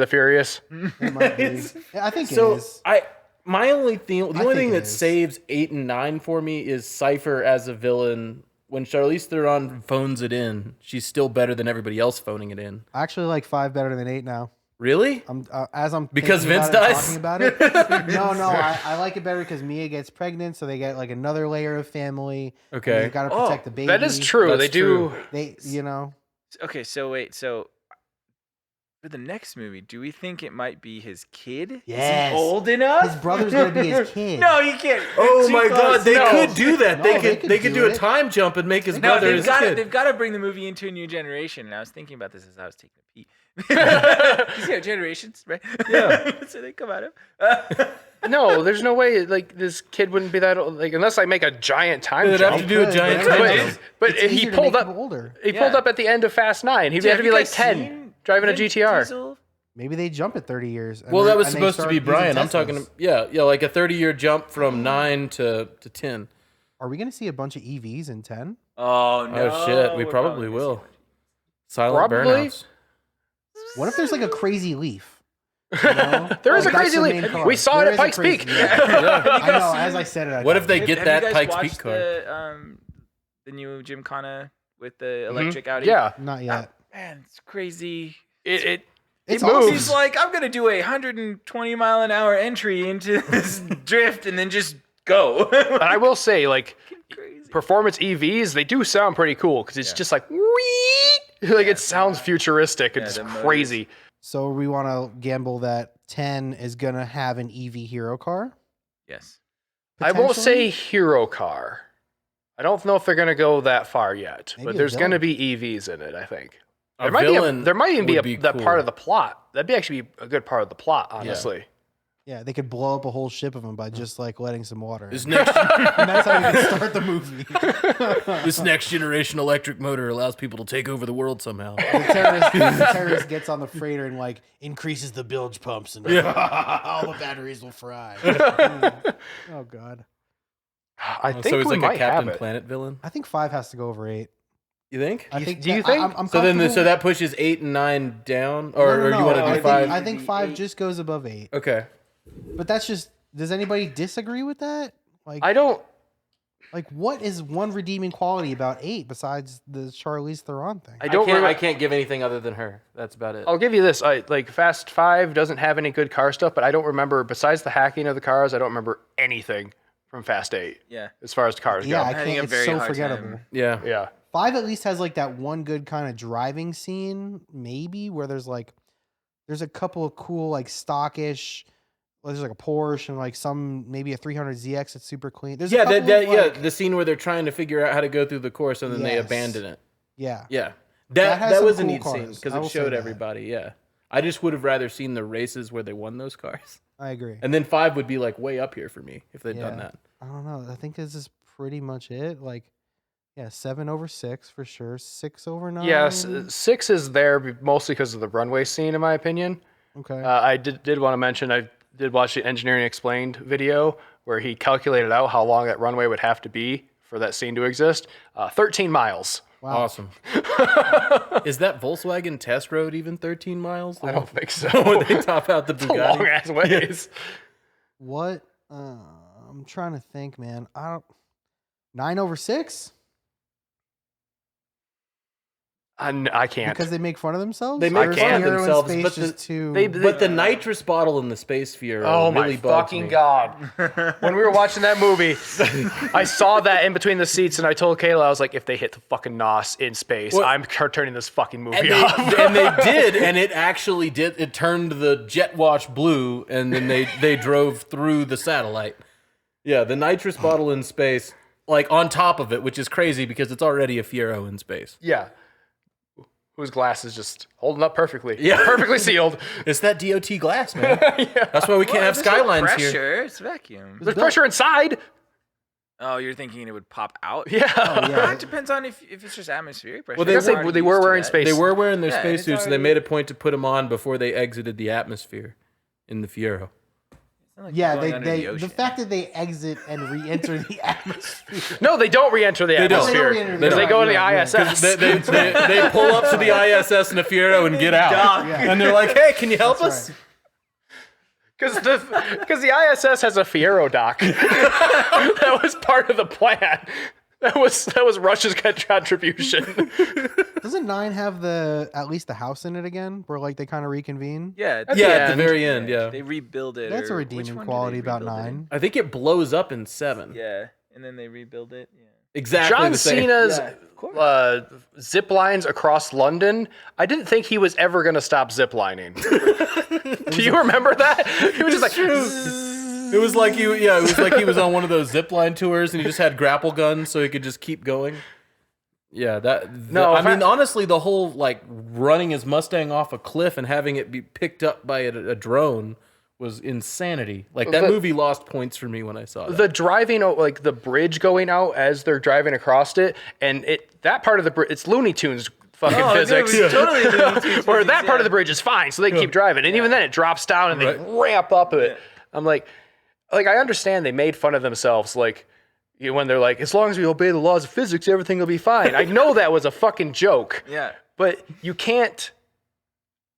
S1: the Furious?
S4: it might be. I think
S2: So
S4: it is.
S2: my only thing, the
S4: I
S2: only
S4: think
S2: thing
S4: it
S2: that
S4: is.
S2: saves 8 and 9 for me is Cypher as a villain. When Charlize Theron phones it in, she's still better than everybody else phoning it in.
S4: I actually like 5 better than 8 now.
S2: Really?
S4: I'm as I'm
S2: Because
S4: thinking
S2: Vince
S4: about it,
S2: dies?
S4: talking about it. No, I like it better because Mia gets pregnant, so they get like another layer of family.
S2: Okay.
S4: You got to protect the baby.
S1: That is true.
S2: That's
S1: They do.
S2: true.
S4: They, you know,
S3: Okay, so wait, so for the next movie, do we think it might be his kid? Is
S4: Yes.
S3: he old enough?
S4: his brother's gonna be his kid.
S3: No, you can't.
S2: Oh
S3: Too
S2: my
S3: close.
S2: God, they
S3: No.
S2: could do that.
S4: No,
S2: they
S4: they
S2: could
S4: could
S2: they could
S4: do
S2: do a
S4: it.
S2: time jump and make his
S3: No,
S2: brother
S3: they've
S2: his
S3: got
S2: kid.
S3: they've got to bring the movie into a new generation. And I was thinking about this as I was taking a pee. You see how generations, right?
S2: Yeah.
S3: So they come out of.
S1: No, there's no way. Like this kid wouldn't be that old. Like unless I make a giant time
S2: They'd have
S1: jump.
S2: to do a
S4: Could,
S2: giant
S4: but
S2: time
S1: But,
S2: jump.
S1: but
S4: it's
S1: if he
S4: easier to
S1: pulled
S4: make
S1: up,
S4: him older.
S1: he pulled
S3: Yeah.
S1: up at the end of Fast 9. He'd
S3: Dude,
S1: have to
S3: you
S1: be like
S3: guys
S1: 10,
S3: seen
S1: driving a
S3: Vin
S1: GTR.
S3: Diesel?
S4: Maybe they jump at 30 years.
S2: Well, that was
S4: and they
S2: supposed to
S4: start
S2: be
S4: using
S2: Brian. I'm
S4: Teslas.
S2: talking, yeah, like a 30-year jump from 9 to 10.
S4: Are we going to see a bunch of EVs in 10?
S3: Oh no!
S2: Oh shit, we
S3: We're
S2: probably
S3: gonna see
S2: will.
S3: one.
S2: Silent
S1: Probably.
S2: burnouts.
S4: What if there's like a crazy leaf? You know?
S1: There is
S4: Like,
S1: a
S4: that's
S1: crazy
S4: the
S1: leaf.
S4: main car.
S1: We saw
S4: There
S1: it at
S4: is a
S1: Pikes
S4: crazy-
S1: Peak.
S4: Yeah. I know. As I said it, I
S2: What
S4: got
S2: if they
S4: it.
S2: get
S3: Have
S2: that
S3: you guys
S2: Pikes
S3: watched
S2: Peak car?
S3: The new Gymkhana with the electric Audi?
S1: Yeah,
S4: Not yet.
S3: Man, it's crazy.
S1: it
S4: It's
S1: moves.
S4: awesome.
S3: He's like, I'm gonna do a 120-mile-an-hour entry into this drift and then just go.
S1: And I will say, like,
S3: Crazy.
S1: performance EVs, they do sound pretty cool because it's just like, wee! Like it sounds futuristic. It's
S3: the motors.
S1: crazy.
S4: So we want to gamble that 10 is going to have an EV hero car?
S3: Yes.
S1: I won't
S4: Potentially?
S1: say hero car. I don't know if they're going to go that far yet,
S4: Maybe
S1: but
S4: a
S1: there's going to
S4: villain.
S1: be EVs in it, I think.
S2: A
S1: There might
S2: villain
S1: there might even
S2: would
S1: be
S2: be
S1: that
S2: cool.
S1: part of the plot. That'd be actually a good part of the plot, honestly.
S4: Yeah, they could blow up a whole ship of them by just like letting some water.
S2: This
S4: in.
S2: next
S4: And that's how you can start the movie.
S2: this next generation electric motor allows people to take over the world somehow.
S4: The terrorist gets on the freighter and like increases the bilge pumps and all the batteries will fry. Oh god.
S1: I think
S2: so he's
S1: we
S2: like
S1: might
S2: a Captain
S1: have it.
S2: Planet villain.
S4: I think 5 has to go over 8.
S2: You think?
S4: I think.
S1: do you
S4: that-
S1: think?
S4: I'm
S2: So then,
S4: comfortable-
S2: so that pushes 8 and 9 down, or,
S4: No,
S2: or you want to
S4: I
S2: do
S4: think-
S2: 5?
S4: I think 5 just goes above 8.
S2: Okay.
S4: But that's just. Does anybody disagree with that? Like,
S1: I don't.
S4: like what is one redeeming quality about 8 besides the Charlize Theron thing?
S1: I don't.
S2: I can't give anything other than her. That's about it.
S1: I'll give you this. Like Fast 5 doesn't have any good car stuff, but I don't remember, besides the hacking of the cars, I don't remember anything from Fast 8
S3: Yeah.
S1: as far as cars
S4: Yeah,
S1: go.
S4: I
S3: having
S4: can't.
S3: a
S4: It's
S3: very
S4: so
S3: hard
S4: forgettable.
S3: time.
S2: Yeah.
S1: Yeah.
S4: 5 at least has like that one good kind of driving scene, maybe where there's a couple of cool like stockish. Well, there's like a Porsche and like some maybe a 300ZX that's super clean. There's a
S2: Yeah,
S4: couple
S2: that
S4: of,
S2: yeah,
S4: like-
S2: the scene where they're trying to figure out how to go through the course and then they
S4: Yes.
S2: abandon it.
S4: yeah.
S2: Yeah.
S4: That has
S2: That
S4: some
S2: was a
S4: cool
S2: neat scene
S4: cars.
S2: because
S4: I
S2: it
S4: will say
S2: showed
S4: that.
S2: everybody. Yeah. I just would have rather seen the races where they won those cars.
S4: I agree.
S2: And then 5 would be like way up here for me if they'd done
S4: Yeah.
S2: that.
S4: I don't know. I think this is pretty much it. Like, yeah, 7 over 6 for sure. 6 over 9.
S1: Yes, 6 is there mostly because of the runway scene, in my opinion.
S4: Okay.
S1: I did want to mention I did watch the Engineering Explained video where he calculated out how long that runway would have to be for that scene to exist. 13 miles.
S4: Wow.
S2: Awesome. Is that Volkswagen test road even 13 miles?
S1: I don't think so.
S2: When they top out the
S1: Long
S2: Bugatti.
S1: ass ways.
S4: What? I'm trying to think, man. 9 over 6
S1: I can't.
S4: because they make fun of themselves.
S2: They make
S4: Or is
S1: fun of
S4: Hero in
S2: themselves,
S4: Space
S2: but
S4: just too.
S2: But the nitrous bottle in the space Fiero
S1: Oh
S2: really
S1: my
S2: bugs
S1: fucking
S2: me.
S1: god! When we were watching that movie, I saw that in between the seats, and I told Kayla, I was like, "If they hit the fucking NOS in space,
S2: Well-
S1: I'm turning this fucking movie
S2: And they,
S1: off."
S2: and they did, and it actually did. It turned the jet wash blue, and then they drove through the satellite. Yeah, the nitrous bottle in space, like on top of it, which is crazy because it's already a Fiero in space.
S1: Yeah. Whose glass is just holding up perfectly.
S2: Yeah.
S1: Perfectly sealed.
S2: It's that DOT glass, man. That's why we can't have
S3: There's no
S2: skylines
S3: pressure.
S2: here.
S3: It's vacuum.
S1: There's pressure inside.
S3: Oh, you're thinking it would pop out?
S1: Yeah.
S4: yeah.
S3: It depends on if it's just atmospheric pressure.
S2: Well,
S1: I guess
S3: We're already
S1: they were
S3: used to
S1: wearing
S3: that.
S1: space.
S2: They were wearing their
S3: Yeah, it's
S2: spacesuits, and they
S3: already-
S2: made a point to put them on before they exited the atmosphere in the Fiero.
S3: It's not like
S4: Yeah,
S3: going
S4: they
S3: under
S4: the
S3: ocean.
S4: fact that they exit and re-enter the atmosphere.
S1: No, they don't re-enter the
S2: don't.
S1: atmosphere.
S4: They don't re-enter the
S1: Because they go to the
S4: atmosphere, yeah.
S1: ISS.
S2: They pull up to the ISS in a Fiero and get out, and they're like, "Hey, can you help us?"
S4: right.
S1: Because the ISS has a Fiero dock. That was part of the plan. That was Russia's contribution.
S4: Doesn't 9 have at least the house in it again, where like they kind of reconvene?
S3: Yeah,
S1: At
S2: Yeah,
S1: the
S2: at the
S1: end.
S2: very end. Yeah,
S3: They rebuild it.
S4: That's a
S3: or- which
S4: redeeming
S3: one do
S4: quality
S3: they
S4: about
S3: rebuild it
S4: 9.
S2: I think it blows up in 7.
S3: in? Yeah, and then they rebuild it. Yeah.
S2: Exactly
S1: John
S2: the same.
S1: Cena's
S3: Yeah, of course.
S1: zip lines across London. I didn't think he was ever going to stop zip lining. Do you remember that? He was just like,
S2: It was like he was on one of those zipline tours, and he just had grapple guns, so he could just keep going. Yeah,
S1: No,
S2: I mean,
S1: fa-
S2: honestly, the whole like running his Mustang off a cliff and having it be picked up by a drone was insanity. Like that
S1: The-
S2: movie lost points for me when I saw that.
S1: the driving, like the bridge going out as they're driving across it, and that part of the bridge, it's Looney Tunes fucking
S3: Oh, dude,
S1: physics.
S3: it was totally Looney Tunes
S1: Where
S3: physics,
S1: that part of
S3: yeah.
S1: the bridge is fine, so they can keep driving, and even then it drops down and they ramp up it. I'm like I understand they made fun of themselves, like when they're like, as long as we obey the laws of physics, everything will be fine. I know that was a fucking joke.
S3: Yeah.
S1: But you can't,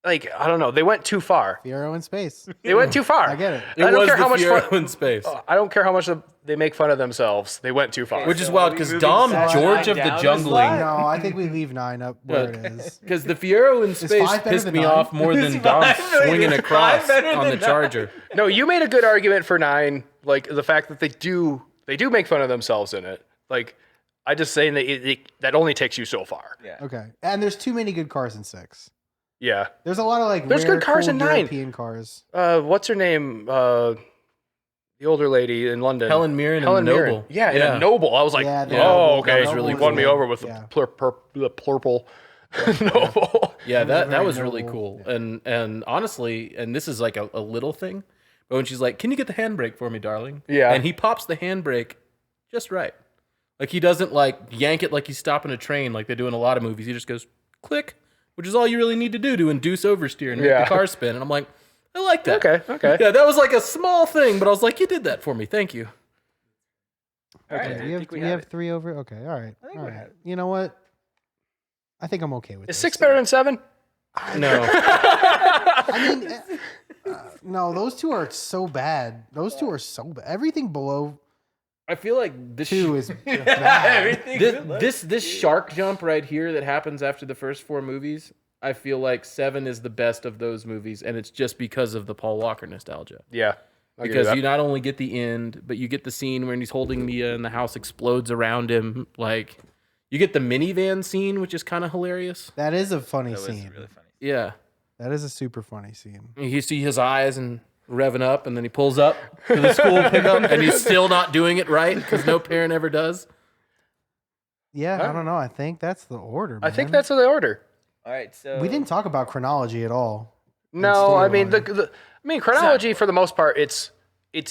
S1: like, I don't know. They went too far.
S4: Fiero in space.
S1: They went too far.
S4: I get it.
S2: It
S1: I don't
S2: was
S1: care
S2: the
S1: how much
S2: Fiero
S1: fun.
S2: in space.
S1: I don't care how much they make fun of themselves. They went too far.
S2: Which is
S3: So
S2: wild
S3: are we
S2: because
S3: moving
S2: Dom
S3: Saturday
S2: George
S3: Night
S2: of the
S3: down this
S2: Jungling.
S3: line?
S4: No, I think we leave 9 up where it is.
S2: Because the Fiero in space
S4: 5 better
S2: pissed
S4: than
S2: me
S4: 9?
S2: off more than Dom swinging across on the Charger.
S1: No, you made a good argument for 9. Like the fact that they do make fun of themselves in it. Like I just saying that that only takes you so far.
S3: Yeah.
S4: Okay. And there's too many good cars in 6.
S1: Yeah.
S4: There's a lot of like
S1: There's
S4: rare,
S1: good cars
S4: cool
S1: in 9.
S4: European cars.
S1: What's her name? The older lady in London.
S2: Helen Mirren and
S1: Helen Mirren.
S2: Noble.
S1: Yeah, yeah. Noble. I was like,
S4: Yeah, the
S1: oh,
S4: Noble-
S1: okay.
S4: the Noble
S1: You
S4: is
S1: won me
S4: good.
S1: over with
S4: Yeah.
S1: the purple Noble.
S2: Yeah, that
S4: very
S2: was really
S4: noble.
S2: cool. And honestly, and this is like a little thing, but when she's like, "Can you get the handbrake for me, darling?"
S1: Yeah.
S2: And he pops the handbrake just right. Like he doesn't like yank it like he's stopping a train like they do in a lot of movies. He just goes click, which is all you really need to do to induce oversteer and make
S1: Yeah.
S2: the car spin. And I'm like, I like that.
S1: Okay.
S2: Yeah, that was like a small thing, but I was like, you did that for me. Thank you.
S3: All right.
S4: Okay,
S3: I
S4: you have,
S3: think we
S4: you
S3: have
S4: have
S3: it.
S4: 3 over. Okay, all right.
S3: I think
S4: All
S3: we
S4: right.
S3: have it.
S4: You know what? I think I'm okay with
S1: Is
S4: this.
S1: 6 better than 7?
S2: No.
S4: I mean, no, those two are so bad. Those two are so bad. Everything below
S2: I feel like this
S4: 2 is bad.
S2: this shark jump right here that happens after the first 4 movies, I feel like 7 is the best of those movies, and it's just because of the Paul Walker nostalgia.
S1: Yeah. I agree with
S2: Because
S1: that.
S2: you not only get the end, but you get the scene when he's holding Mia and the house explodes around him. Like, you get the minivan scene, which is kind of hilarious.
S4: That is a funny
S3: That was
S4: scene.
S3: really funny.
S2: Yeah.
S4: That is a super funny scene.
S2: You see his eyes and revving up, and then he pulls up to the school pickup, and he's still not doing it right because no parent ever does.
S4: Yeah, I don't know. I think that's the order.
S1: I think
S4: man.
S1: that's the order.
S3: All right. So
S4: We didn't talk about chronology at all.
S1: No, I mean
S4: storyline.
S1: chronology for the most part it's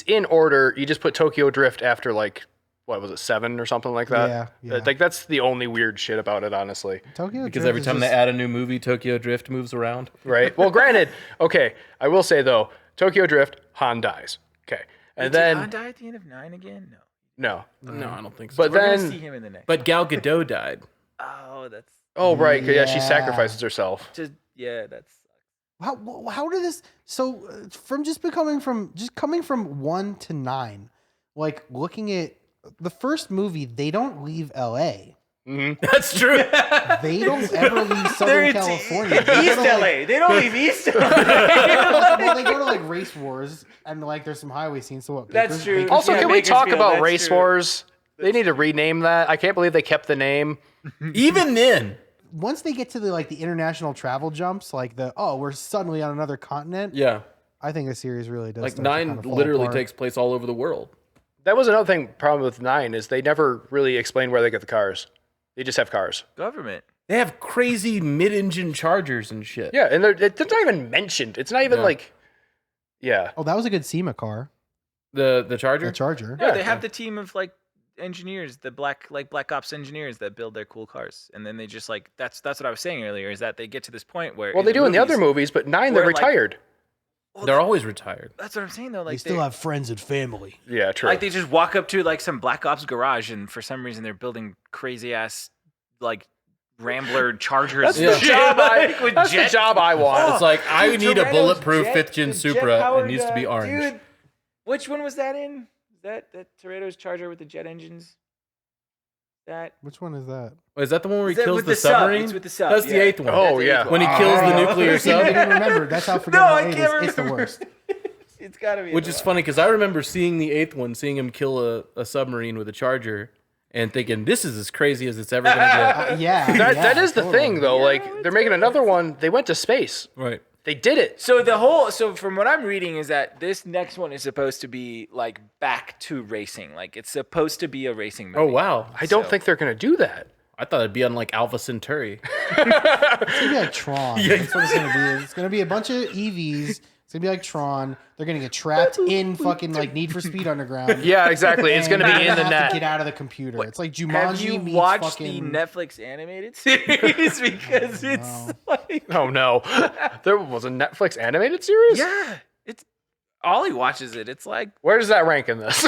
S1: in order. You just put Tokyo Drift after like what was it 7 or something like that.
S4: Yeah, yeah.
S1: Like that's the only weird shit about it, honestly.
S4: Tokyo
S2: Because
S4: Drift
S2: every
S4: is
S2: time they
S4: just-
S2: add a new movie, Tokyo Drift moves around.
S1: Right. Well, granted, okay. I will say though, Tokyo Drift, Han dies. Okay, and
S3: Did
S1: then
S3: Han die at the end of 9 again? No.
S1: no,
S2: No, I don't think so.
S1: but
S3: We're gonna see
S1: then
S3: him in the next.
S2: But Gal Gadot died.
S3: Oh, that's
S1: oh right, yeah, she
S4: Yeah.
S1: sacrifices herself.
S3: just that's.
S4: how did this? So from coming from 1 to 9, like looking at the first movie, they don't leave L.A.
S2: That's true.
S4: They don't ever leave Southern California. They go
S3: East
S4: to, like-
S3: LA. They don't leave East LA.
S4: well, they go to like race wars and like there's some highway scenes. So what?
S3: That's
S4: Baker's-
S3: true.
S4: Baker's-
S1: Also,
S3: Yeah,
S1: can we talk
S3: Bakersfield,
S1: about
S3: that's
S1: Race
S3: true.
S1: Wars? They need to rename that. I can't believe they kept the name.
S2: Even then.
S4: Once they get to the international travel jumps, like we're suddenly on another continent.
S2: Yeah.
S4: I think the series really does.
S2: Like
S4: start to
S2: 9
S4: kinda fall
S2: literally
S4: apart.
S2: takes place all over the world.
S1: That was another thing. Problem with 9 is they never really explain where they get the cars. They just have cars.
S3: Government.
S2: They have crazy mid-engine Chargers and shit.
S1: Yeah, and it's not even mentioned. It's not even
S2: Yeah.
S1: like, yeah.
S4: Oh, that was a good SEMA car.
S2: The Charger?
S4: The Charger.
S3: No,
S1: Yeah.
S3: they have the team of engineers, the black ops engineers that build their cool cars, and then they just that's what I was saying earlier is that they get to this point where
S1: Well, they do in the other movies, but 9 they're
S3: where, like-
S1: retired.
S2: They're always retired.
S3: That's what I'm saying though.
S4: They
S3: Like
S4: still have friends and family.
S1: Yeah, true.
S3: like they just walk up to some black ops garage, and for some reason they're building crazy ass Rambler Chargers.
S1: that's
S3: and
S1: the
S3: shit,
S1: job
S3: with
S1: that's the
S3: jet-
S1: job I want.
S2: It's like, I
S3: Dude,
S2: need a
S3: Toretto's
S2: bulletproof
S3: jet-
S2: 5th gen
S3: the
S2: Supra. It
S3: jet-powered,
S2: needs to be orange.
S3: Dude, which one was that in? That Toretto's Charger with the jet engines? That
S4: Which one is that?
S2: Is that the one where he
S3: Is that
S2: kills
S3: with
S2: the
S3: the sub?
S2: submarine?
S3: It's with the sub,
S2: That's the
S3: yeah.
S2: 8th one.
S1: Oh,
S3: That's the
S1: yeah.
S3: eighth
S2: When he
S3: one.
S2: kills the
S4: Oh.
S2: nuclear
S4: You
S2: sub.
S4: didn't remember. That's how
S3: No,
S4: forgettable
S3: I
S4: it is.
S3: can't
S4: It's the
S3: remember.
S4: worst.
S3: It's gotta be.
S2: Which is funny because I remember seeing the 8th one, seeing him kill a submarine with a Charger, and thinking, this is as crazy as it's ever going to
S4: Yeah.
S1: that is the
S4: totally.
S1: thing, though. They're making another one. They went to space.
S2: get. Right.
S1: They did it.
S3: So from what I'm reading is that this next one is supposed to be back to racing. Like it's supposed to be a racing movie.
S2: Oh, wow.
S1: I don't
S3: So-
S1: think they're going to do that.
S2: I thought it'd be on Alpha Centauri.
S4: It's gonna be like Tron. That's what it's gonna be. It's gonna be a bunch of EVs. It's gonna be like Tron. They're gonna get trapped in fucking Need for Speed Underground.
S1: Yeah, exactly. It's
S4: And
S1: going to be
S4: they're
S1: in the
S4: gonna have
S1: net.
S4: to get out of the computer. It's like Jumanji
S3: Have you
S4: meets
S3: watched
S4: fucking.
S3: the Netflix animated series? Because it's
S1: Oh no, there was a Netflix animated series.
S3: yeah, it's Ollie watches it. It's like
S1: Where does that rank in this?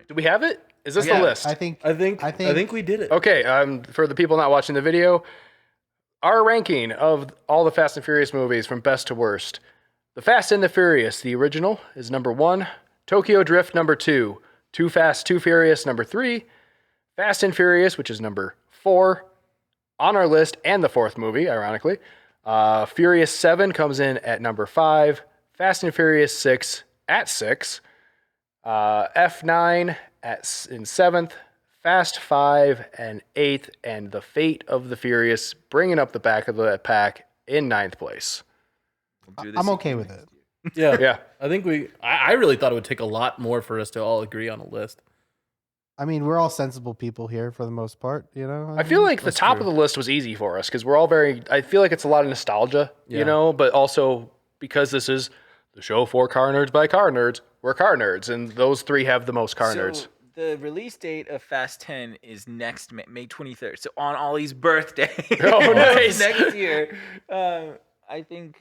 S1: Do we have it? Is this
S2: Yeah,
S1: the list?
S4: I think.
S2: I think we did it.
S1: Okay. For the people not watching the video, Our ranking of all the Fast and Furious movies from best to worst. The Fast and the Furious, the original, is number 1. Tokyo Drift, number 2. Too Fast, Too Furious, number 3. Fast and Furious, which is number 4. On our list, and the 4th movie, ironically. Furious 7 comes in at number 5. Fast and Furious 6 at 6. F9 in 7th. Fast 5 and 8th, and The Fate of the Furious bringing up the back of the pack in 9th place.
S4: I'm okay with it.
S2: Yeah.
S1: Yeah.
S2: I think I really thought it would take a lot more for us to all agree on a list.
S4: I mean, we're all sensible people here for the most part, you know?
S1: I feel like the top of the list was easy for us because we're all I feel like it's a lot of nostalgia, you know, but also because this is the show for car nerds by car nerds, we're car nerds, and those 3 have the most car nerds.
S3: The release date of Fast 10 is next May 23rd. So on Ollie's birthday.
S1: Oh, nice.
S3: Next year. I think.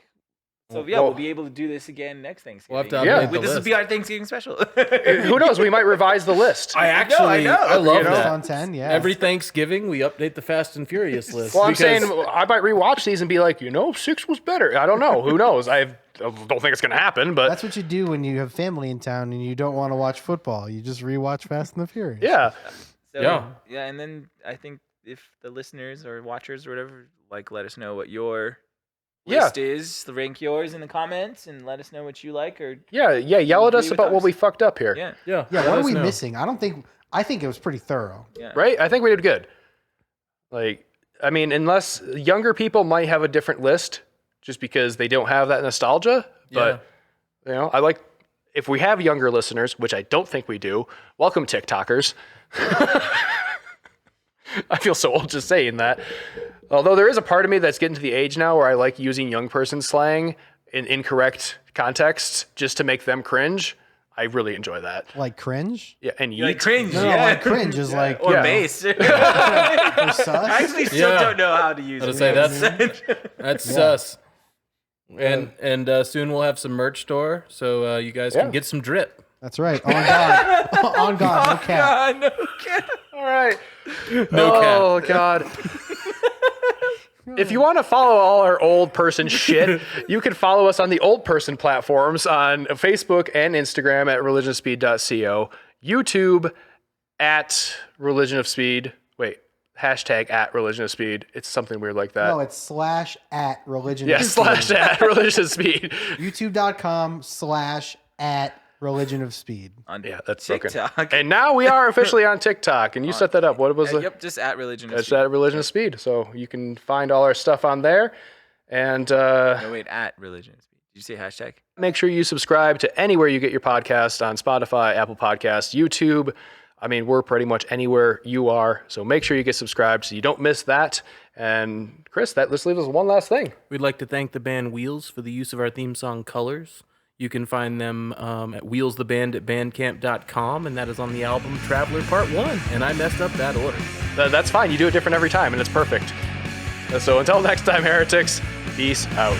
S3: So yeah, we'll be able to do this again next Thanksgiving.
S2: We'll have to update the
S3: This will
S2: list.
S3: be our Thanksgiving special.
S1: Who knows? We might revise the list.
S2: I
S3: know.
S2: I love
S1: You know?
S2: that.
S4: On 10, yeah.
S2: Every Thanksgiving, we update the Fast and Furious list.
S1: Well, I'm
S2: because-
S1: saying I might rewatch these and be like, 6 was better. I don't know. Who knows? I don't think it's going to happen, but
S4: That's what you do when you have family in town and you don't want to watch football. You just rewatch Fast and the Furious.
S1: yeah.
S3: So, yeah, and then I think if the listeners or watchers or whatever, let us know what your list is. Rank yours in the comments and let us know what you like or
S1: Yeah. Yell at us
S3: agree with
S1: about what
S3: us?
S1: we fucked up here.
S3: yeah.
S2: Yeah.
S4: Yeah,
S2: let
S4: what are
S2: us
S4: we
S2: know.
S4: missing? I think it was pretty thorough.
S3: Yeah.
S1: Right? I think we did good. Unless younger people might have a different list just because they don't have that nostalgia. But, if we have younger listeners, which I don't think we do, welcome TikTokers. I feel so old just saying that. Although there is a part of me that's getting to the age now where I like using young person slang in incorrect contexts just to make them cringe. I really enjoy that.
S4: Like cringe?
S1: Yeah, and
S3: You like
S1: yeet.
S3: cringe,
S4: No,
S3: yeah.
S4: like cringe is like
S3: or
S1: Yeah.
S3: bass.
S4: or
S3: I
S4: sus.
S3: actually still
S2: Yeah.
S3: don't know how to use
S2: I
S3: it.
S2: was gonna say that's sus. And soon we'll have some merch store, so you guys
S1: Yeah.
S2: can get some drip.
S4: That's right. On God. On God. No cap.
S3: God, no cap.
S1: All right.
S2: No
S1: Oh, God. If you want to follow all our old person shit, you can follow us on the old person platforms on Facebook and Instagram at religionofspeed.co, YouTube at Religion of Speed. Wait, hashtag at Religion of Speed. It's something weird like that.
S4: No, it's /@ religion.
S1: Yeah,
S4: of Speed.
S1: / at Religion of Speed.
S4: YouTube.com /@ religion of speed.
S3: On
S1: Yeah, that's broken.
S3: TikTok.
S1: And now we are officially on TikTok, and you set that up. What was it?
S3: Yep, just at Religion.
S1: It's at Religion of Speed. So you can find all our stuff on there. And
S3: No, wait, at Religion. Did you say hashtag?
S1: make sure you subscribe to anywhere you get your podcast on Spotify, Apple Podcasts, YouTube. We're pretty much anywhere you are. So make sure you get subscribed so you don't miss that. And Chris, let's leave us one last thing.
S2: We'd like to thank the band Wheels for the use of our theme song Colors. You can find them at wheelstheband@bandcamp.com, and that is on the album Traveler Part 1. And I messed up that order.
S1: That's fine. You do it different every time, and it's perfect. So until next time, heretics, peace out.